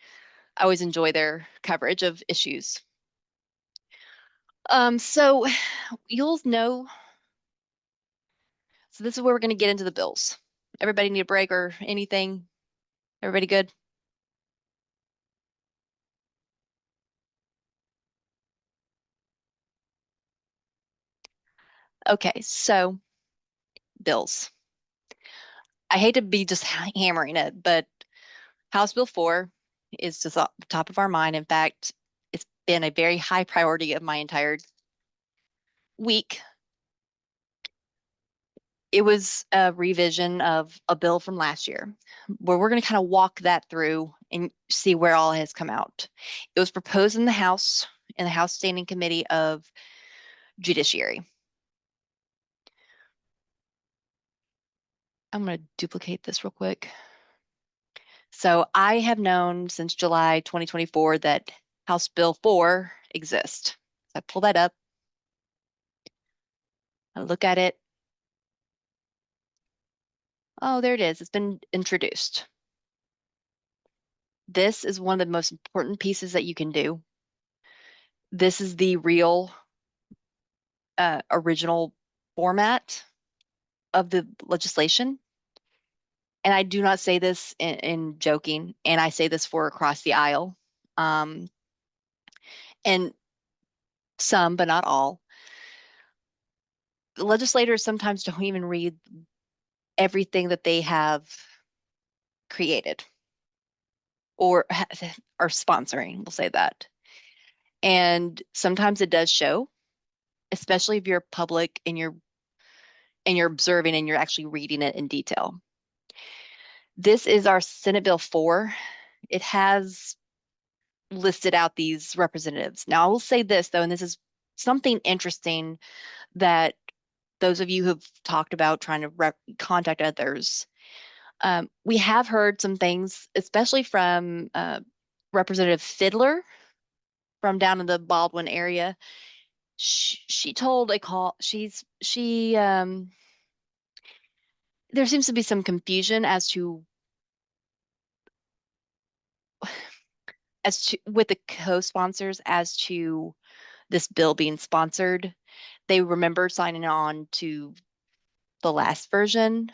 always enjoy their coverage of issues. So you'll know. So this is where we're going to get into the bills. Everybody need a break or anything? Everybody good? Okay, so bills. I hate to be just hammering it, but House Bill 4 is just off the top of our mind. In fact, it's been a very high priority of my entire week. It was a revision of a bill from last year, where we're going to kind of walk that through and see where all has come out. It was proposed in the House Standing Committee of Judiciary. I'm going to duplicate this real quick. So I have known since July 2024 that House Bill 4 exists. So I pull that up. I look at it. Oh, there it is. It's been introduced. This is one of the most important pieces that you can do. This is the real original format of the legislation. And I do not say this in joking, and I say this for across the aisle. And some, but not all, legislators sometimes don't even read everything that they have created or are sponsoring, we'll say that. And sometimes it does show, especially if you're public and you're observing and you're actually reading it in detail. This is our Senate Bill 4. It has listed out these representatives. Now, I will say this, though, and this is something interesting that those of you who've talked about trying to contact others, we have heard some things, especially from Representative Fiddler from down in the Baldwin area. She told a call, there seems to be some confusion as to with the co-sponsors as to this bill being sponsored. They remember signing on to the last version,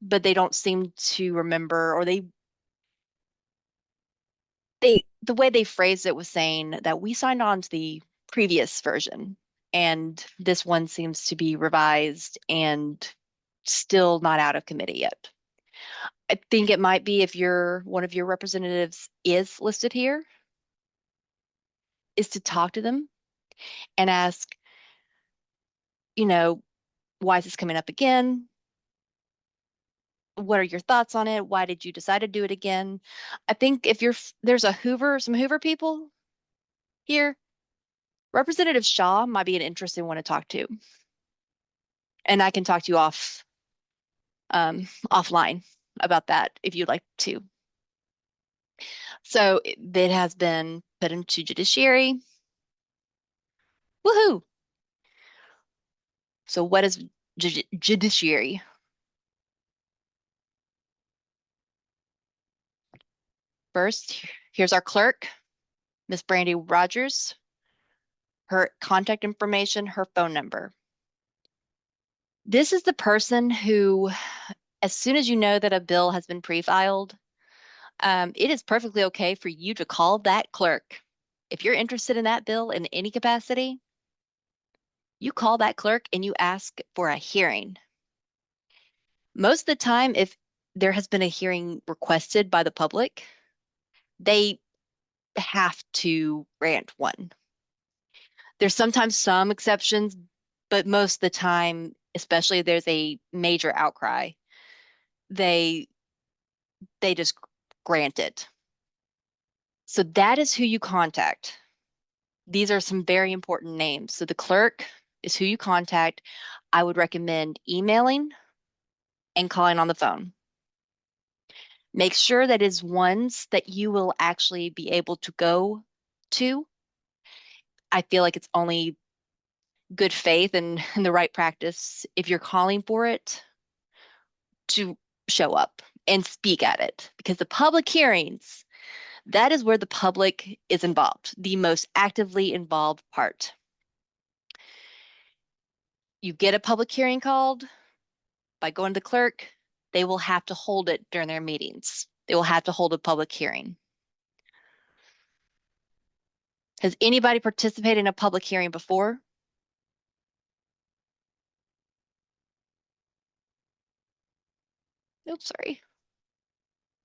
but they don't seem to remember, or the way they phrased it was saying that we signed on to the previous version, and this one seems to be revised and still not out of committee yet. I think it might be if one of your representatives is listed here, is to talk to them and ask, why is this coming up again? What are your thoughts on it? Why did you decide to do it again? I think if there's some Hoover people here, Representative Shaw might be an interesting one to talk to. And I can talk to you offline about that if you'd like to. So it has been put into judiciary. Woohoo! So what is judiciary? First, here's our clerk, Miss Brandy Rogers, her contact information, her phone number. This is the person who, as soon as you know that a bill has been pre-filed, it is perfectly okay for you to call that clerk. If you're interested in that bill in any capacity, you call that clerk and you ask for a hearing. Most of the time, if there has been a hearing requested by the public, they have to grant one. There's sometimes some exceptions, but most of the time, especially if there's a major outcry, they just grant it. So that is who you contact. These are some very important names. So the clerk is who you contact. I would recommend emailing and calling on the phone. Make sure that is ones that you will actually be able to go to. I feel like it's only good faith and the right practice if you're calling for it to show up and speak at it, because the public hearings, that is where the public is involved, the most actively involved part. You get a public hearing called by going to the clerk, they will have to hold it during their meetings. They will have to hold a public hearing. Has anybody participated in a public hearing before? Oops, sorry.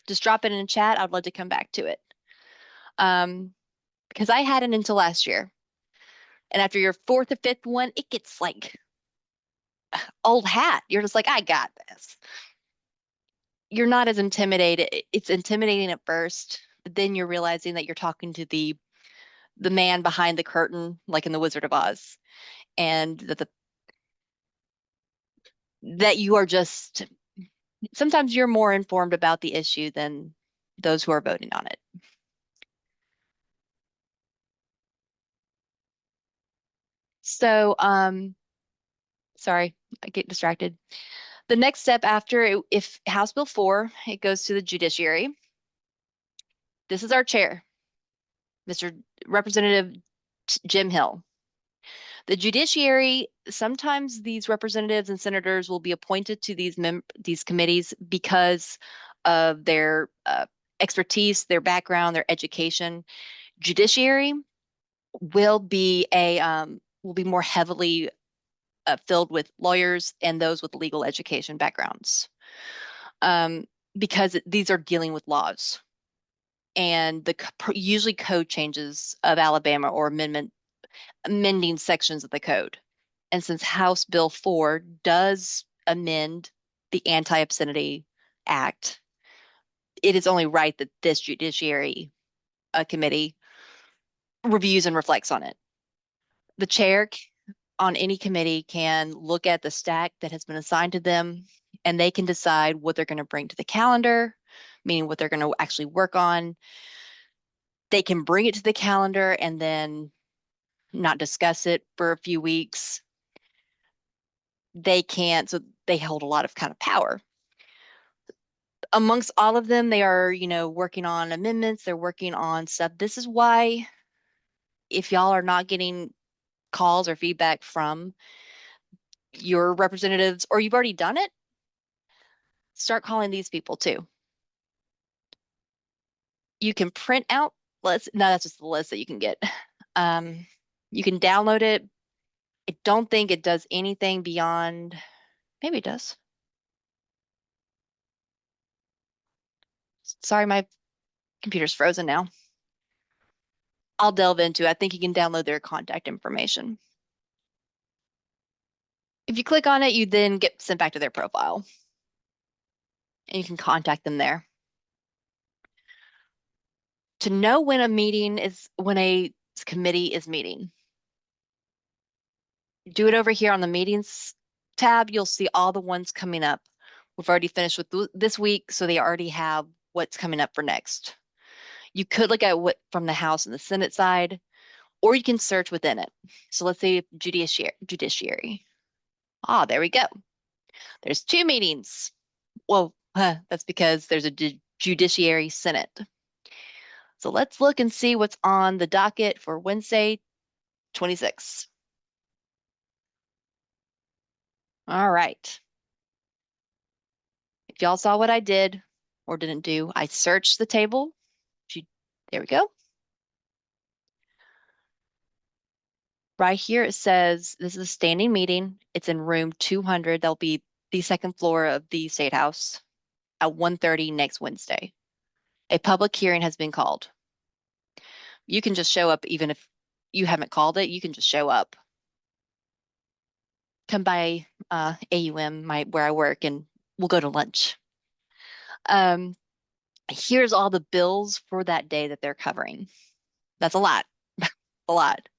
Just drop it in the chat. I'd love to come back to it. Because I hadn't until last year. And after your fourth or fifth one, it gets like old hat. You're just like, I got this. You're not as intimidated. It's intimidating at first, but then you're realizing that you're talking to the man behind the curtain, like in The Wizard of Oz, and that you are just sometimes you're more informed about the issue than those who are voting on it. So, sorry, I get distracted. The next step after, if House Bill 4, it goes to the judiciary. This is our chair, Mr. Representative Jim Hill. The judiciary, sometimes these representatives and senators will be appointed to these committees because of their expertise, their background, their education. Judiciary will be more heavily filled with lawyers and those with legal education backgrounds, because these are dealing with laws and usually code changes of Alabama or amending sections of the code. And since House Bill 4 does amend the Anti-Obscenity Act, it is only right that this judiciary committee reviews and reflects on it. The chair on any committee can look at the stack that has been assigned to them, and they can decide what they're going to bring to the calendar, meaning what they're going to actually work on. They can bring it to the calendar and then not discuss it for a few weeks. They can't, so they hold a lot of kind of power. Amongst all of them, they are, working on amendments, they're working on stuff. This is why, if y'all are not getting calls or feedback from your representatives, or you've already done it, start calling these people too. You can print out lists. No, that's just the list that you can get. You can download it. I don't think it does anything beyond, maybe it does. Sorry, my computer's frozen now. I'll delve into it. I think you can download their contact information. If you click on it, you then get sent back to their profile and you can contact them there. To know when when a committee is meeting, do it over here on the meetings tab. You'll see all the ones coming up. We've already finished with this week, so they already have what's coming up for next. You could look at what from the House and the Senate side, or you can search within it. So let's say judiciary. Ah, there we go. There's 2 meetings. Well, that's because there's a judiciary Senate. So let's look and see what's on the docket for Wednesday, 26. All right. If y'all saw what I did or didn't do, I searched the table. There we go. Right here it says this is a standing meeting. It's in room 200. That'll be the second floor of the State House at 1:30 next Wednesday. A public hearing has been called. You can just show up even if you haven't called it. You can just show up. Come by AUM, where I work, and we'll go to lunch. Here's all the bills for that day that they're covering. That's a lot, a lot.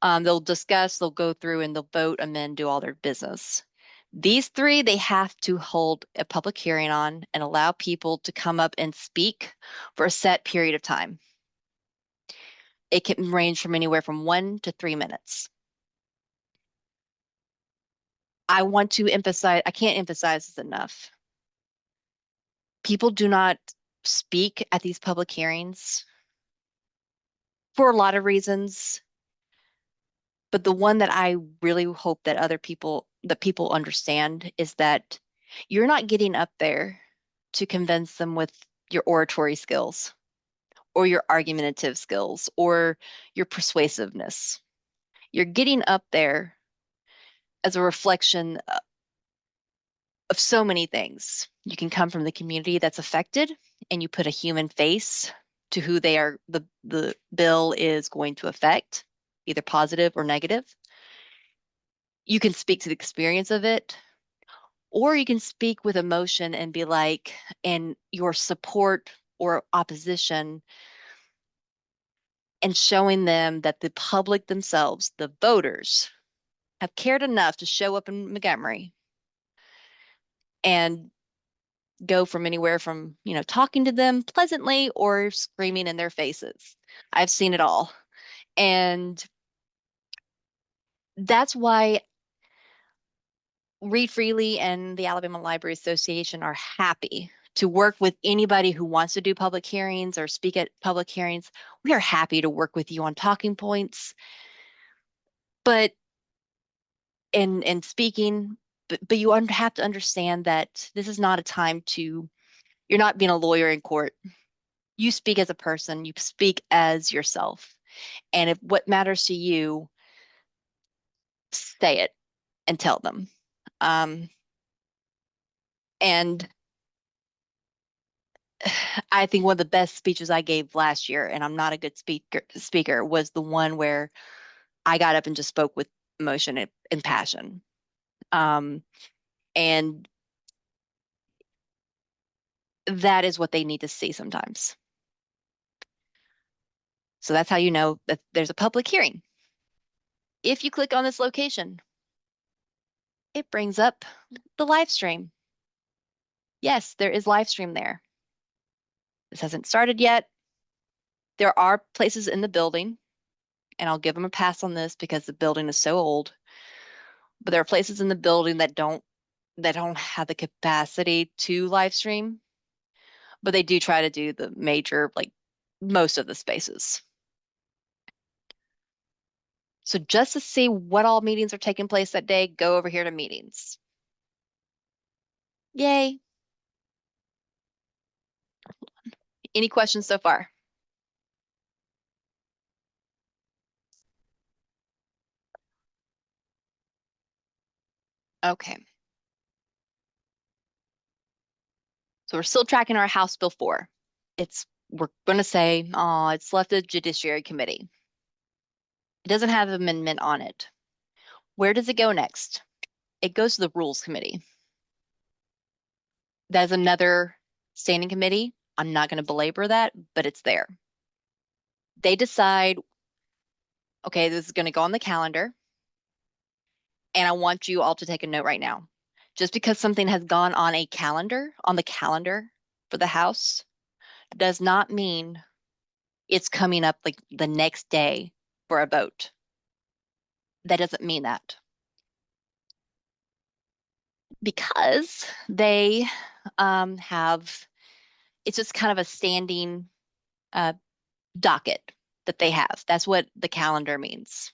They'll discuss, they'll go through, and they'll vote, and then do all their business. These 3, they have to hold a public hearing on and allow people to come up and speak for a set period of time. It can range from anywhere from 1 to 3 minutes. I want to emphasize, I can't emphasize this enough. People do not speak at these public hearings for a lot of reasons. But the one that I really hope that people understand is that you're not getting up there to convince them with your oratory skills or your argumentative skills or your persuasiveness. You're getting up there as a reflection of so many things. You can come from the community that's affected and you put a human face to who the bill is going to affect, either positive or negative. You can speak to the experience of it, or you can speak with emotion and be like, and your support or opposition, and showing them that the public themselves, the voters, have cared enough to show up in Montgomery and go from anywhere from, talking to them pleasantly or screaming in their faces. I've seen it all. And that's why Read Freely and the Alabama Library Association are happy to work with anybody who wants to do public hearings or speak at public hearings. We are happy to work with you on talking points, but and speaking, but you have to understand that this is not a time to, you're not being a lawyer in court. You speak as a person, you speak as yourself. And if what matters to you, say it and tell them. And I think one of the best speeches I gave last year, and I'm not a good speaker, was the one where I got up and just spoke with emotion and passion. And that is what they need to see sometimes. So that's how you know that there's a public hearing. If you click on this location, it brings up the live stream. Yes, there is live stream there. This hasn't started yet. There are places in the building, and I'll give them a pass on this because the building is so old, but there are places in the building that don't have the capacity to live stream, but they do try to do the major, like most of the spaces. So just to see what all meetings are taking place that day, go over here to meetings. Yay. Any questions so far? Okay. So we're still tracking our House Bill 4. We're going to say, oh, it's left the Judiciary Committee. It doesn't have an amendment on it. Where does it go next? It goes to the Rules Committee. That's another standing committee. I'm not going to belabor that, but it's there. They decide, okay, this is going to go on the calendar. And I want you all to take a note right now. Just because something has gone on the calendar for the House, does not mean it's coming up like the next day for a vote. That doesn't mean that. Because they have, it's just kind of a standing docket that they have. That's what the calendar means.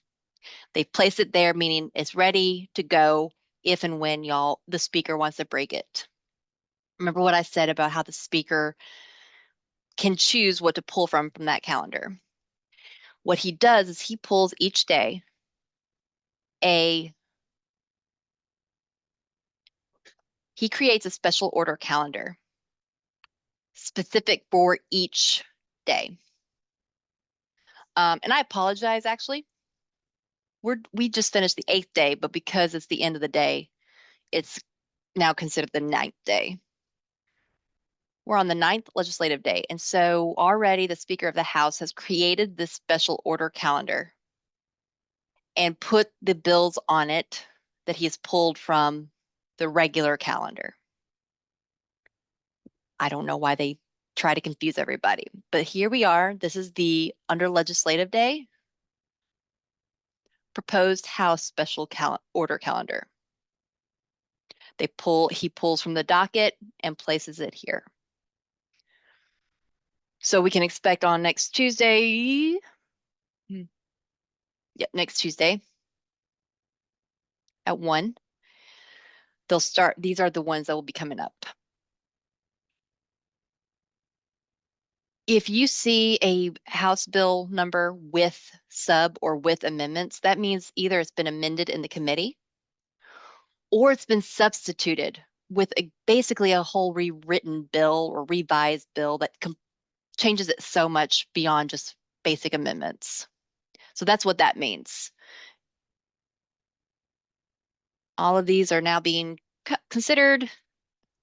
They place it there, meaning it's ready to go if and when the speaker wants to break it. Remember what I said about how the speaker can choose what to pull from that calendar. What he does is he pulls each day he creates a special order calendar specific for each day. And I apologize, actually. We just finished the 8th day, but because it's the end of the day, it's now considered the 9th day. We're on the 9th legislative day. And so already the Speaker of the House has created this special order calendar and put the bills on it that he has pulled from the regular calendar. I don't know why they try to confuse everybody, but here we are. This is the under legislative day proposed House special order calendar. He pulls from the docket and places it here. So we can expect on next Tuesday. Yep, next Tuesday at 1. They'll start, these are the ones that will be coming up. If you see a House bill number with sub or with amendments, that means either it's been amended in the committee or it's been substituted with basically a whole rewritten bill or revised bill that changes it so much beyond just basic amendments. So that's what that means. All of these are now being considered,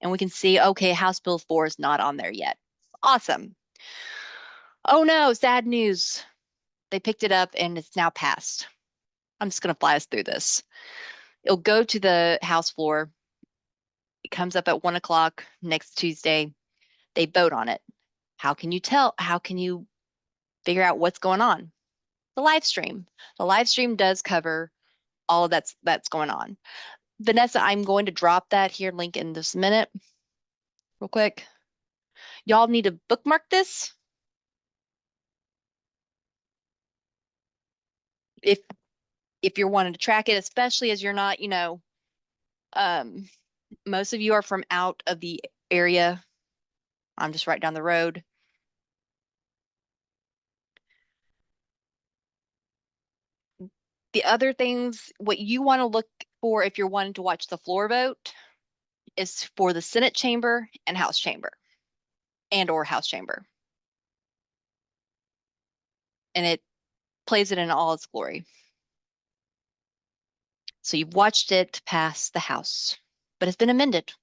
and we can see, okay, House Bill 4 is not on there yet. Awesome. Oh no, sad news. They picked it up and it's now passed. I'm just going to fly us through this. It'll go to the House floor. It comes up at 1 o'clock next Tuesday. They vote on it. How can you tell? How can you figure out what's going on? The live stream. The live stream does cover all of that's going on. Vanessa, I'm going to drop that here link in this minute real quick. Y'all need to bookmark this. If you're wanting to track it, especially as you're not, most of you are from out of the area. I'm just right down the road. The other things, what you want to look for if you're wanting to watch the floor vote is for the Senate chamber and House chamber or House chamber. And it plays it in all its glory. So you've watched it pass the House, but it's been amended.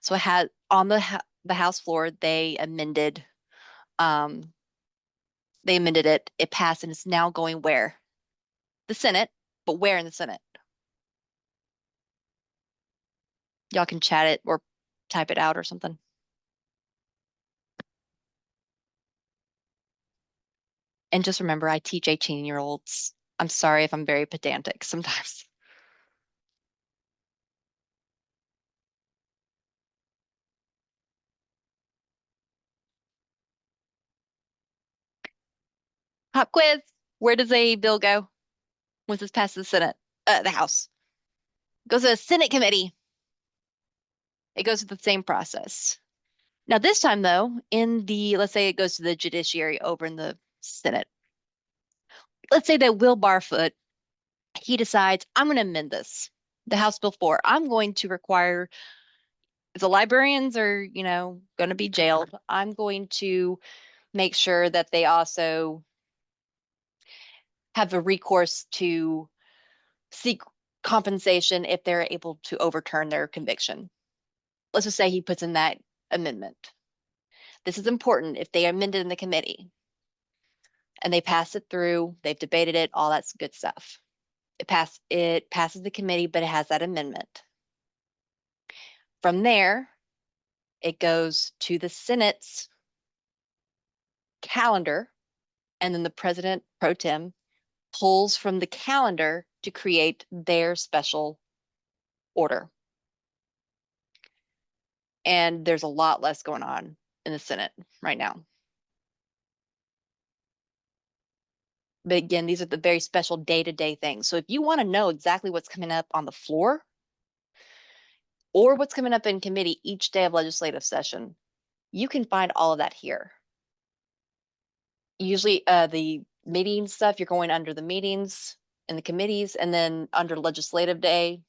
So it had on the House floor, they amended it. It passed and it's now going where? The Senate, but where in the Senate? Y'all can chat it or type it out or something. And just remember, I teach 18-year-olds. I'm sorry if I'm very pedantic sometimes. Pop quiz. Where does a bill go once it's passed the Senate, the House? It goes to a Senate committee. It goes through the same process. Now this time though, let's say it goes to the judiciary over in the Senate. Let's say that Will Barfoot, he decides, I'm going to amend this, the House Bill 4. I'm going to require, if the librarians are, going to be jailed, I'm going to make sure that they also have a recourse to seek compensation if they're able to overturn their conviction. Let's just say he puts in that amendment. This is important if they amend it in the committee and they pass it through, they've debated it, all that's good stuff. It passes the committee, but it has that amendment. From there, it goes to the Senate's calendar, and then the president pro tem pulls from the calendar to create their special order. And there's a lot less going on in the Senate right now. But again, these are the very special day-to-day things. So if you want to know exactly what's coming up on the floor or what's coming up in committee each day of legislative session, you can find all of that here. Usually the meeting stuff, you're going under the meetings and the committees, and then under legislative day,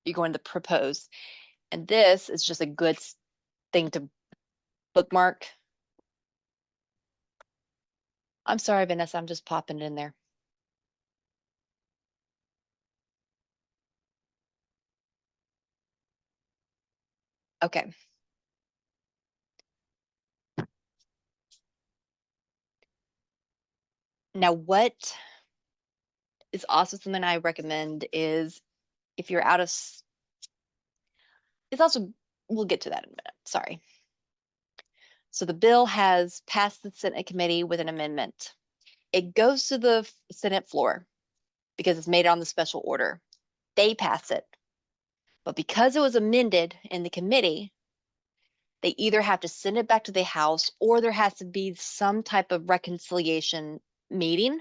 you're going to propose. And this is just a good thing to bookmark. I'm sorry, Vanessa, I'm just popping it in there. Okay. Now, what is also something I recommend is if you're out of, it's also, we'll get to that in a minute, sorry. So the bill has passed the Senate committee with an amendment. It goes to the Senate floor because it's made on the special order. They pass it. But because it was amended in the committee, they either have to send it back to the House or there has to be some type of reconciliation meeting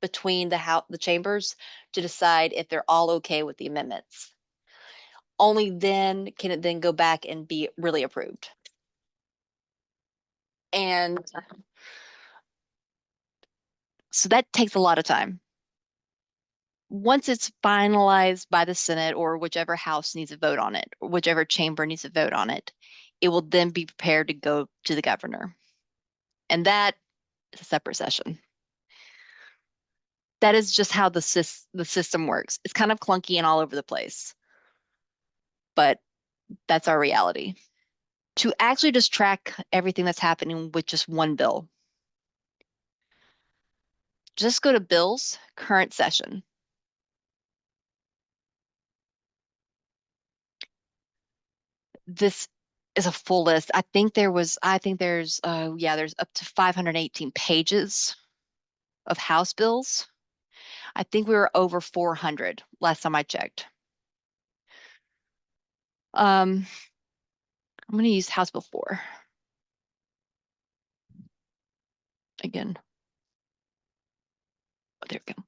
between the chambers to decide if they're all okay with the amendments. Only then can it then go back and be really approved. And so that takes a lot of time. Once it's finalized by the Senate or whichever House needs to vote on it, or whichever chamber needs to vote on it, it will then be prepared to go to the governor. And that is a separate session. That is just how the system works. It's kind of clunky and all over the place. but that's our reality. To actually just track everything that's happening with just one bill, just go to bills, current session. This is a full list. I think there's, yeah, there's up to 518 pages of House bills. I think we were over 400 last time I checked. I'm going to use House Bill 4 again. Oh, there we go.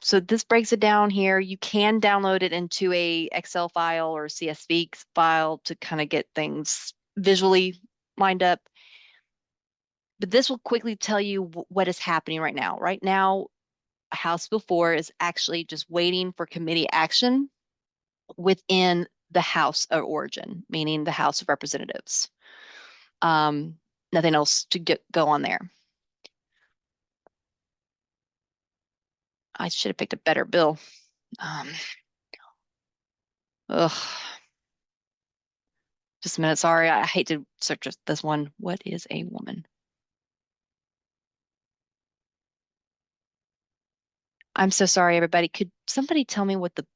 So this breaks it down here. You can download it into a Excel file or CSV file to kind of get things visually lined up. But this will quickly tell you what is happening right now. Right now, House Bill 4 is actually just waiting for committee action within the House of origin, meaning the House of Representatives. Nothing else to go on there. I should have picked a better bill. Ugh. Just a minute, sorry. I hate to search this one. What is a woman? I'm so sorry, everybody. Could somebody tell me what the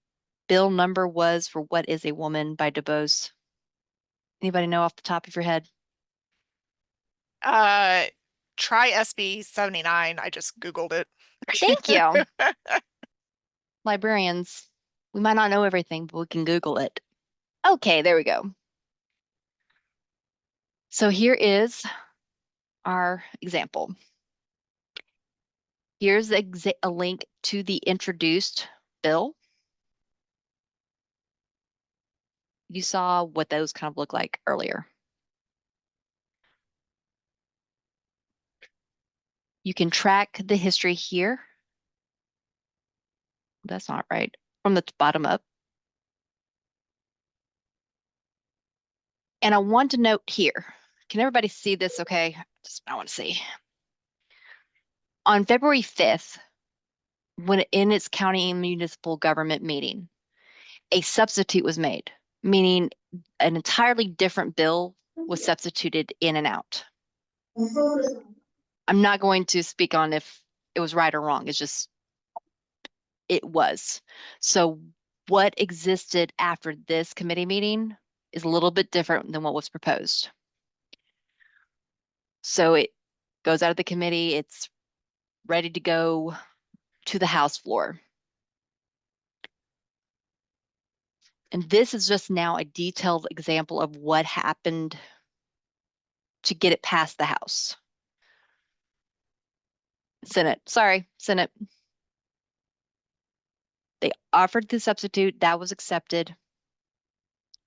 bill number was for What is a Woman by DuBose? Anybody know off the top of your head? Try SB 79. I just Googled it. Thank you. Librarians, we might not know everything, but we can Google it. Okay, there we go. So here is our example. Here's a link to the introduced bill. You saw what those kind of look like earlier. You can track the history here. That's not right. From the bottom up. And I want to note here, can everybody see this okay? I want to see. On February 5th, when in its county and municipal government meeting, a substitute was made, meaning an entirely different bill was substituted in and out. I'm not going to speak on if it was right or wrong. It's just, it was. So what existed after this committee meeting is a little bit different than what was proposed. So it goes out of the committee, it's ready to go to the House floor. And this is just now a detailed example of what happened to get it past the House. Senate, sorry, Senate. They offered the substitute, that was accepted.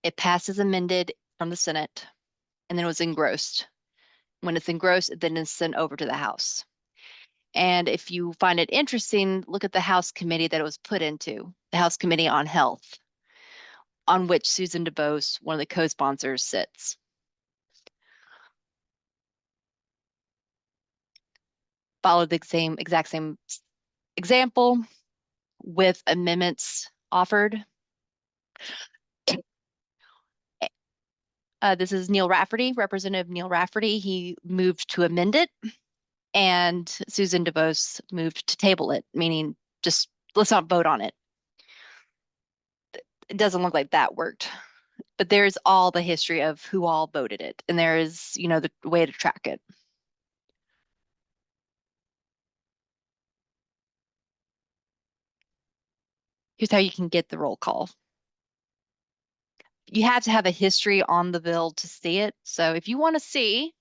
It passed as amended from the Senate, and then it was engrossed. When it's engrossed, then it's sent over to the House. And if you find it interesting, look at the House committee that it was put into, the House Committee on Health, on which Susan DuBose, one of the co-sponsors, sits. Followed the exact same example with amendments offered. This is Neil Rafferty, Representative Neil Rafferty. He moved to amend it, and Susan DuBose moved to table it, meaning just let's not vote on it. It doesn't look like that worked, but there's all the history of who all voted it, and there is, you know, the way to track it. Here's how you can get the roll call. You have to have a history on the bill to see it. So if you want to see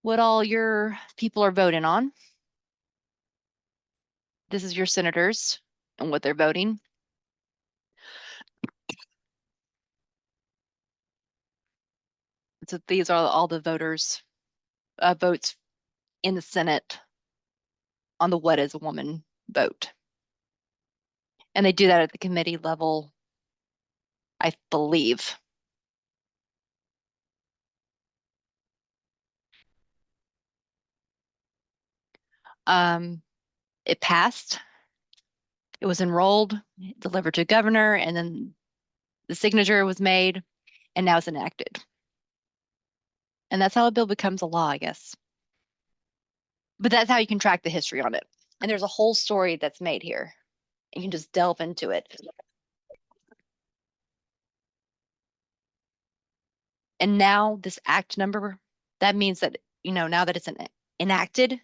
what all your people are voting on, this is your senators and what they're voting. So these are all the voters' votes in the Senate on the What is a Woman vote. And they do that at the committee level, I believe. It passed It was enrolled, delivered to a governor, and then the signature was made, and now it's enacted. And that's how a bill becomes a law, I guess. But that's how you can track the history on it. And there's a whole story that's made here. You can just delve into it. And now this act number, that means that, now that it's enacted,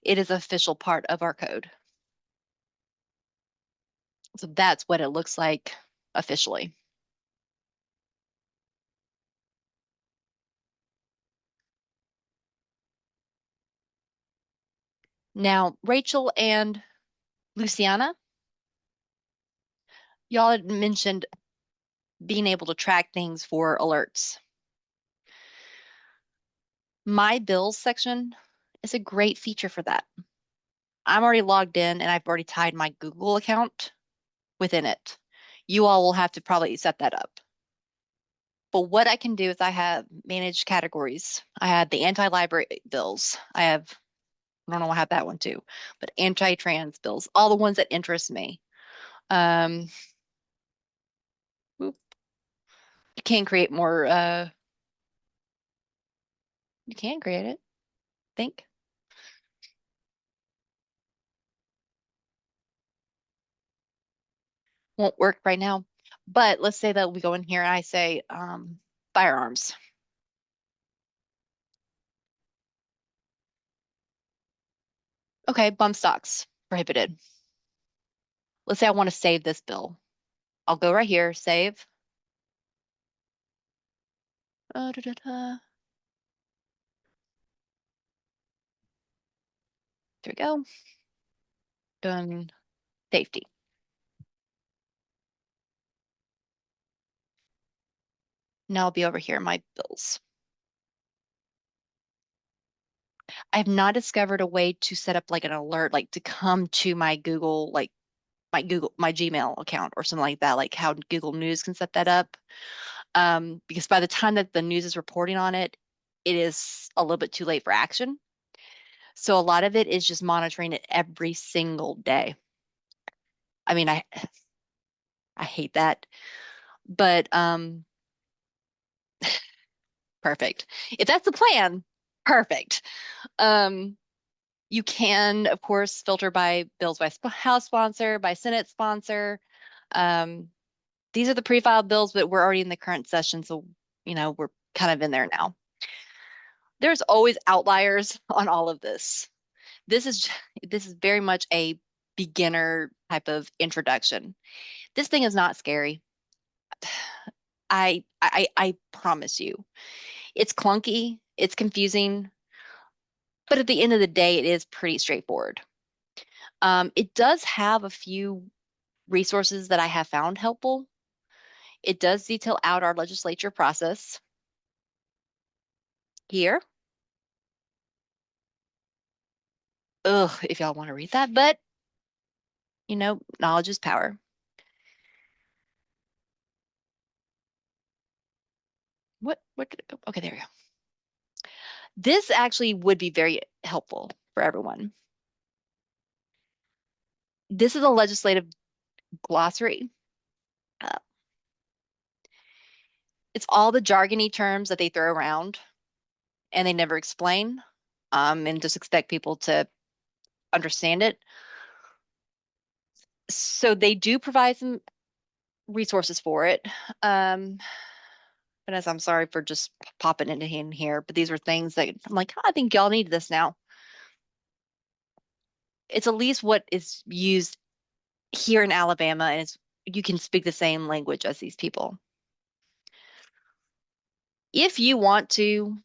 it is official part of our code. So that's what it looks like officially. Now, Rachel and Luciana, y'all had mentioned being able to track things for alerts. My bills section is a great feature for that. I'm already logged in and I've already tied my Google account within it. You all will have to probably set that up. But what I can do is I have managed categories. I have the anti-library bills. I don't know, I have that one too, but anti-trans bills, all the ones that interest me. You can create more, you can create it, I think. Won't work right now, but let's say that we go in here and I say firearms. Okay, bump stocks, prohibited. Let's say I want to save this bill. I'll go right here, save. There we go. Done. Safety. Now I'll be over here in my bills. I have not discovered a way to set up like an alert, like to come to my Google, like my Gmail account or something like that, like how Google News can set that up. Because by the time that the news is reporting on it, it is a little bit too late for action. So a lot of it is just monitoring it every single day. I mean, I hate that, but perfect. If that's the plan, perfect. You can, of course, filter by bills by House sponsor, by Senate sponsor. These are the pre-filed bills, but we're already in the current session, so we're kind of in there now. There's always outliers on all of this. This is very much a beginner type of introduction. This thing is not scary. I promise you. It's clunky, it's confusing, but at the end of the day, it is pretty straightforward. It does have a few resources that I have found helpful. It does detail out our legislature process here. Ugh, if y'all want to read that, but knowledge is power. Okay, there we go. This actually would be very helpful for everyone. This is a legislative glossary. It's all the jargony terms that they throw around and they never explain, and just expect people to understand it. So they do provide some resources for it. And as I'm sorry for just popping into in here, but these are things that I'm like, I think y'all need this now. It's at least what is used here in Alabama, and you can speak the same language as these people. If you want to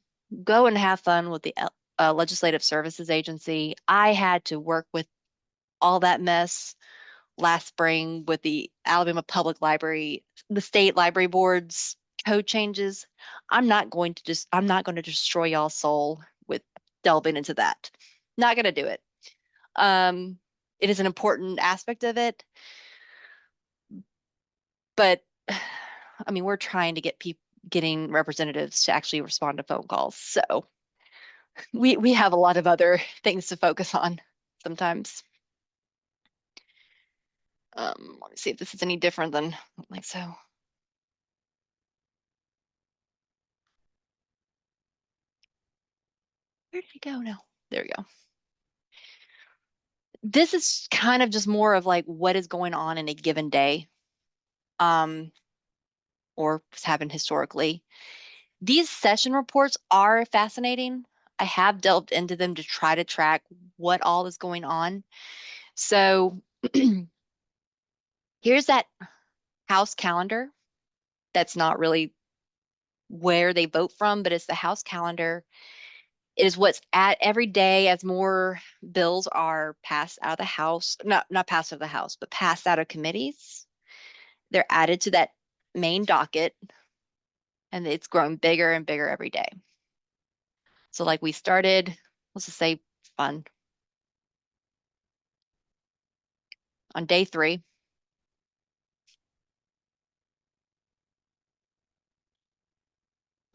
go and have fun with the Legislative Services Agency, I had to work with all that mess last spring with the Alabama Public Library, the state library board's code changes. I'm not going to destroy y'all's soul with delving into that. Not going to do it. It is an important aspect of it, but I mean, we're trying to getting representatives to actually respond to phone calls. So we have a lot of other things to focus on sometimes. Let me see if this is any different than like so. Where did it go now? There we go. This is kind of just more of like what is going on in a given day, or has happened historically. These session reports are fascinating. I have delved into them to try to track what all is going on. So here's that House calendar. That's not really where they vote from, but it's the House calendar. It is what's at every day as more bills are passed out of the House, not passed out of the House, but passed out of committees. They're added to that main docket, and it's growing bigger and bigger every day. So like we started, let's just say fun. On day 3,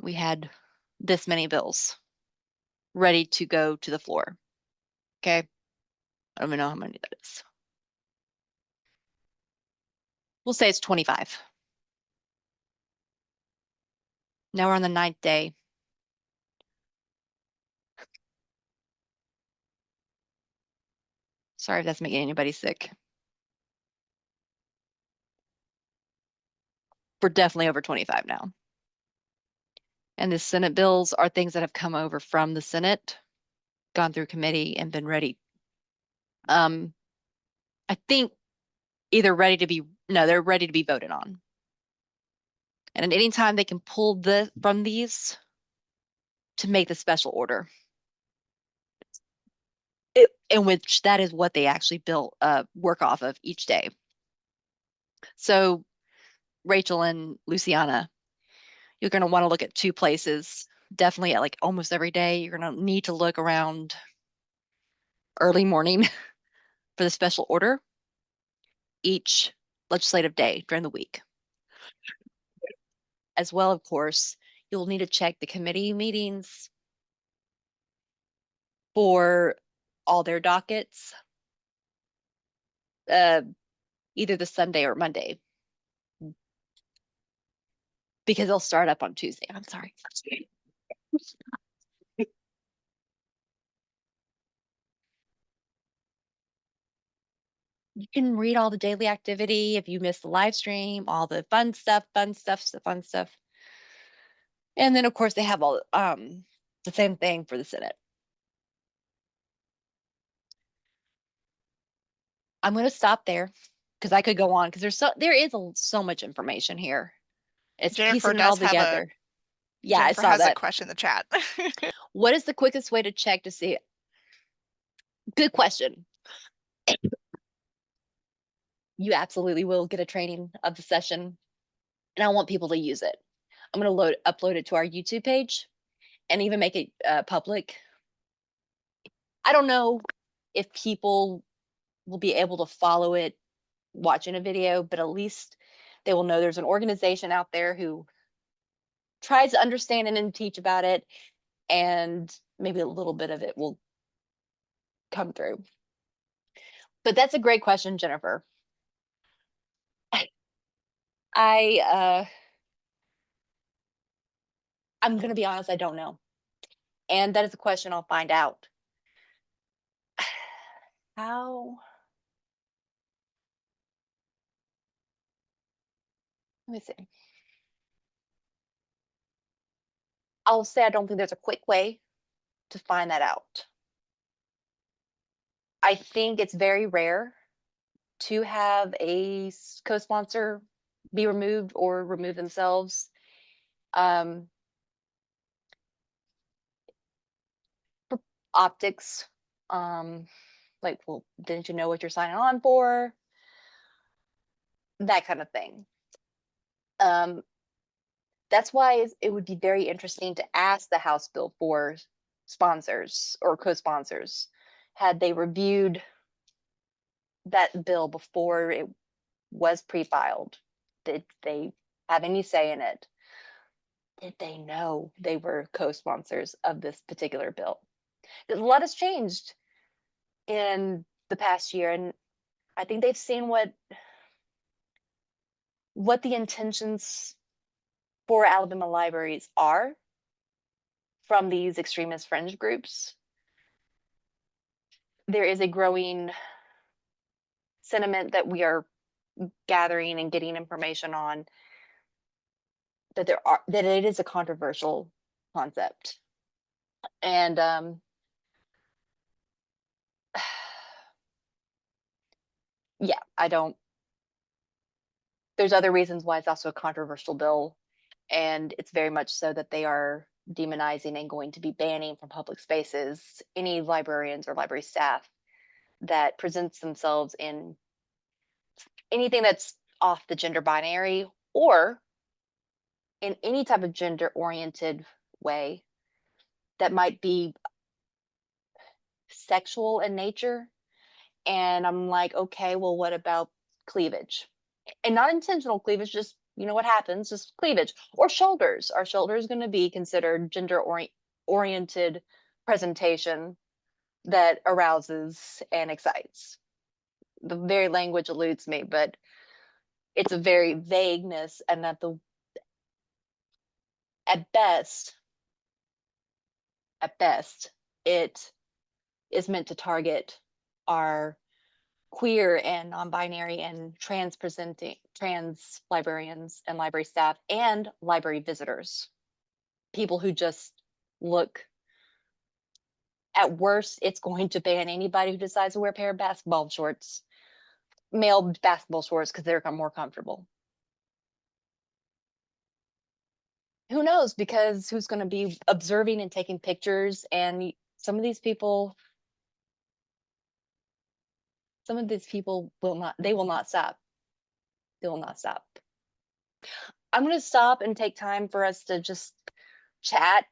we had this many bills ready to go to the floor. Okay. I don't even know how many that is. We'll say it's 25. Now we're on the 9th day. Sorry if that's making anybody sick. We're definitely over 25 now. And the Senate bills are things that have come over from the Senate, gone through committee and been ready. I think either ready to be, no, they're ready to be voted on. And at any time they can pull from these to make the special order. In which that is what they actually work off of each day. So Rachel and Luciana, you're going to want to look at 2 places, definitely at like almost every day. You're going to need to look around early morning for the special order each legislative day during the week. As well, of course, you'll need to check the committee meetings for all their dockets, either the Sunday or Monday, because they'll start up on Tuesday. I'm sorry. You can read all the daily activity if you missed the live stream, all the fun stuff. And then of course they have all the same thing for the Senate. I'm going to stop there because I could go on because there is so much information here. It's Jennifer piecing it all does have together. Yeah, Jennifer I saw has a that. question in the chat. What is the quickest way to check to see it? Good question. You absolutely will get a training of the session, and I want people to use it. I'm going to upload it to our YouTube page and even make it public. I don't know if people will be able to follow it watching a video, but at least they will know there's an organization out there who tries to understand and teach about it, and maybe a little bit of it will come through. But that's a great question, Jennifer. I'm going to be honest, I don't know. And that is a question I'll find out. How? Let me see. I'll say I don't think there's a quick way to find that out. I think it's very rare to have a co-sponsor be removed or remove themselves. For optics, like, well, didn't you know what you're signing on for? That kind of thing. That's why it would be very interesting to ask the House bill for sponsors or co-sponsors. Had they reviewed that bill before it was pre-filed? Did they have any say in it? Did they know they were co-sponsors of this particular bill? Because a lot has changed in the past year, and I think they've seen what what the intentions for Alabama libraries are from these extremist fringe groups. There is a growing sentiment that we are gathering and getting information on that it is a controversial concept. And yeah, there's other reasons why it's also a controversial bill, and it's very much so that they are demonizing and going to be banning from public spaces any librarians or library staff that presents themselves in anything that's off the gender binary or in any type of gender oriented way that might be sexual in nature. And I'm like, okay, well, what about cleavage? And not intentional cleavage, just, you know, what happens, just cleavage. Or shoulders. Are shoulders going to be considered gender oriented presentation that arouses and excites? The very language eludes me, but it's a very vagueness, and that at best, it is meant to target our queer and non-binary and trans librarians and library staff and library visitors, people who just look. At worst, it's going to ban anybody who decides to wear a pair of basketball shorts, male basketball shorts, because they're more comfortable. Who knows? Because who's going to be observing and taking pictures? And some of these people will not. They will not stop. They will not stop. I'm going to stop and take time for us to just chat,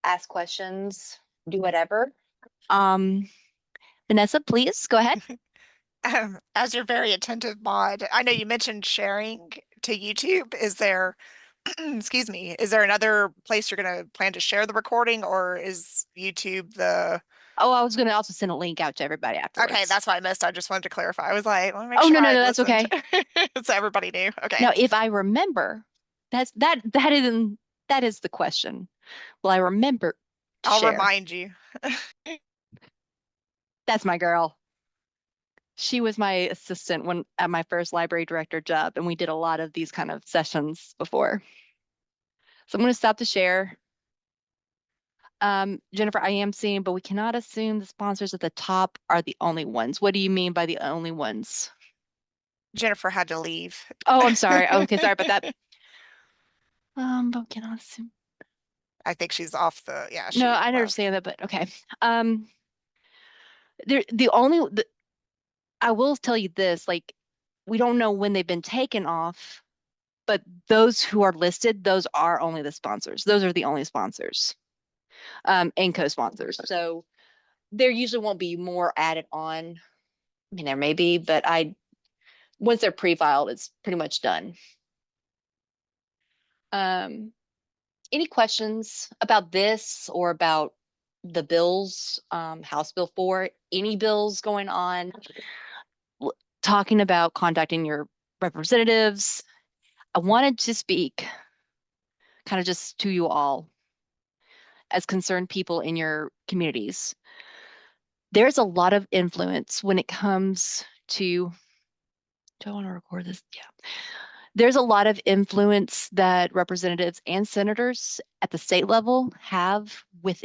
ask questions, do whatever. Vanessa, please go ahead. As your very attentive mod, I know you mentioned sharing to YouTube. Is there, excuse me, is there another place you're going to plan to share the recording, or is YouTube the? Oh, I was going to also send a link out to everybody afterwards. Okay, that's what I missed. I just wanted to clarify. I was like, let me make Oh, sure no, I that's okay. so everybody knew. Okay. Now, if I remember, that is the question. Will I remember to I'll share? remind you. That's my girl. She was my assistant at my first library director job, and we did a lot of these kind of sessions before. So I'm going to stop the share. Jennifer, I am seeing, but we cannot assume the sponsors at the top are the only ones. What do you mean by the only ones? Jennifer had to leave. Oh, I'm sorry. Okay, sorry about that. But we cannot assume. I think she's off the, yeah. No, I understand that, but okay. I will tell you this, like, we don't know when they've been taken off, but those who are listed, those are only the sponsors. Those are the only sponsors, and co-sponsors. So there usually won't be more added on. I mean, there may be, but once they're pre-filed, it's pretty much done. Any questions about this or about the bills, House Bill 4, any bills going on, talking about contacting your representatives? I wanted to speak kind of just to you all as concerned people in your communities. There's a lot of influence when it comes to, do I want to record this? Yeah. There's a lot of influence that representatives and senators at the state level have with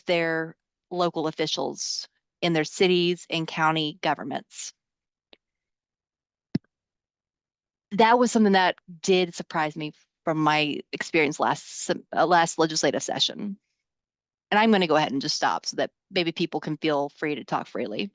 their local officials in their cities and county governments. That was something that did surprise me from my experience last legislative session. And I'm going to go ahead and just stop so that maybe people can feel free to talk freely.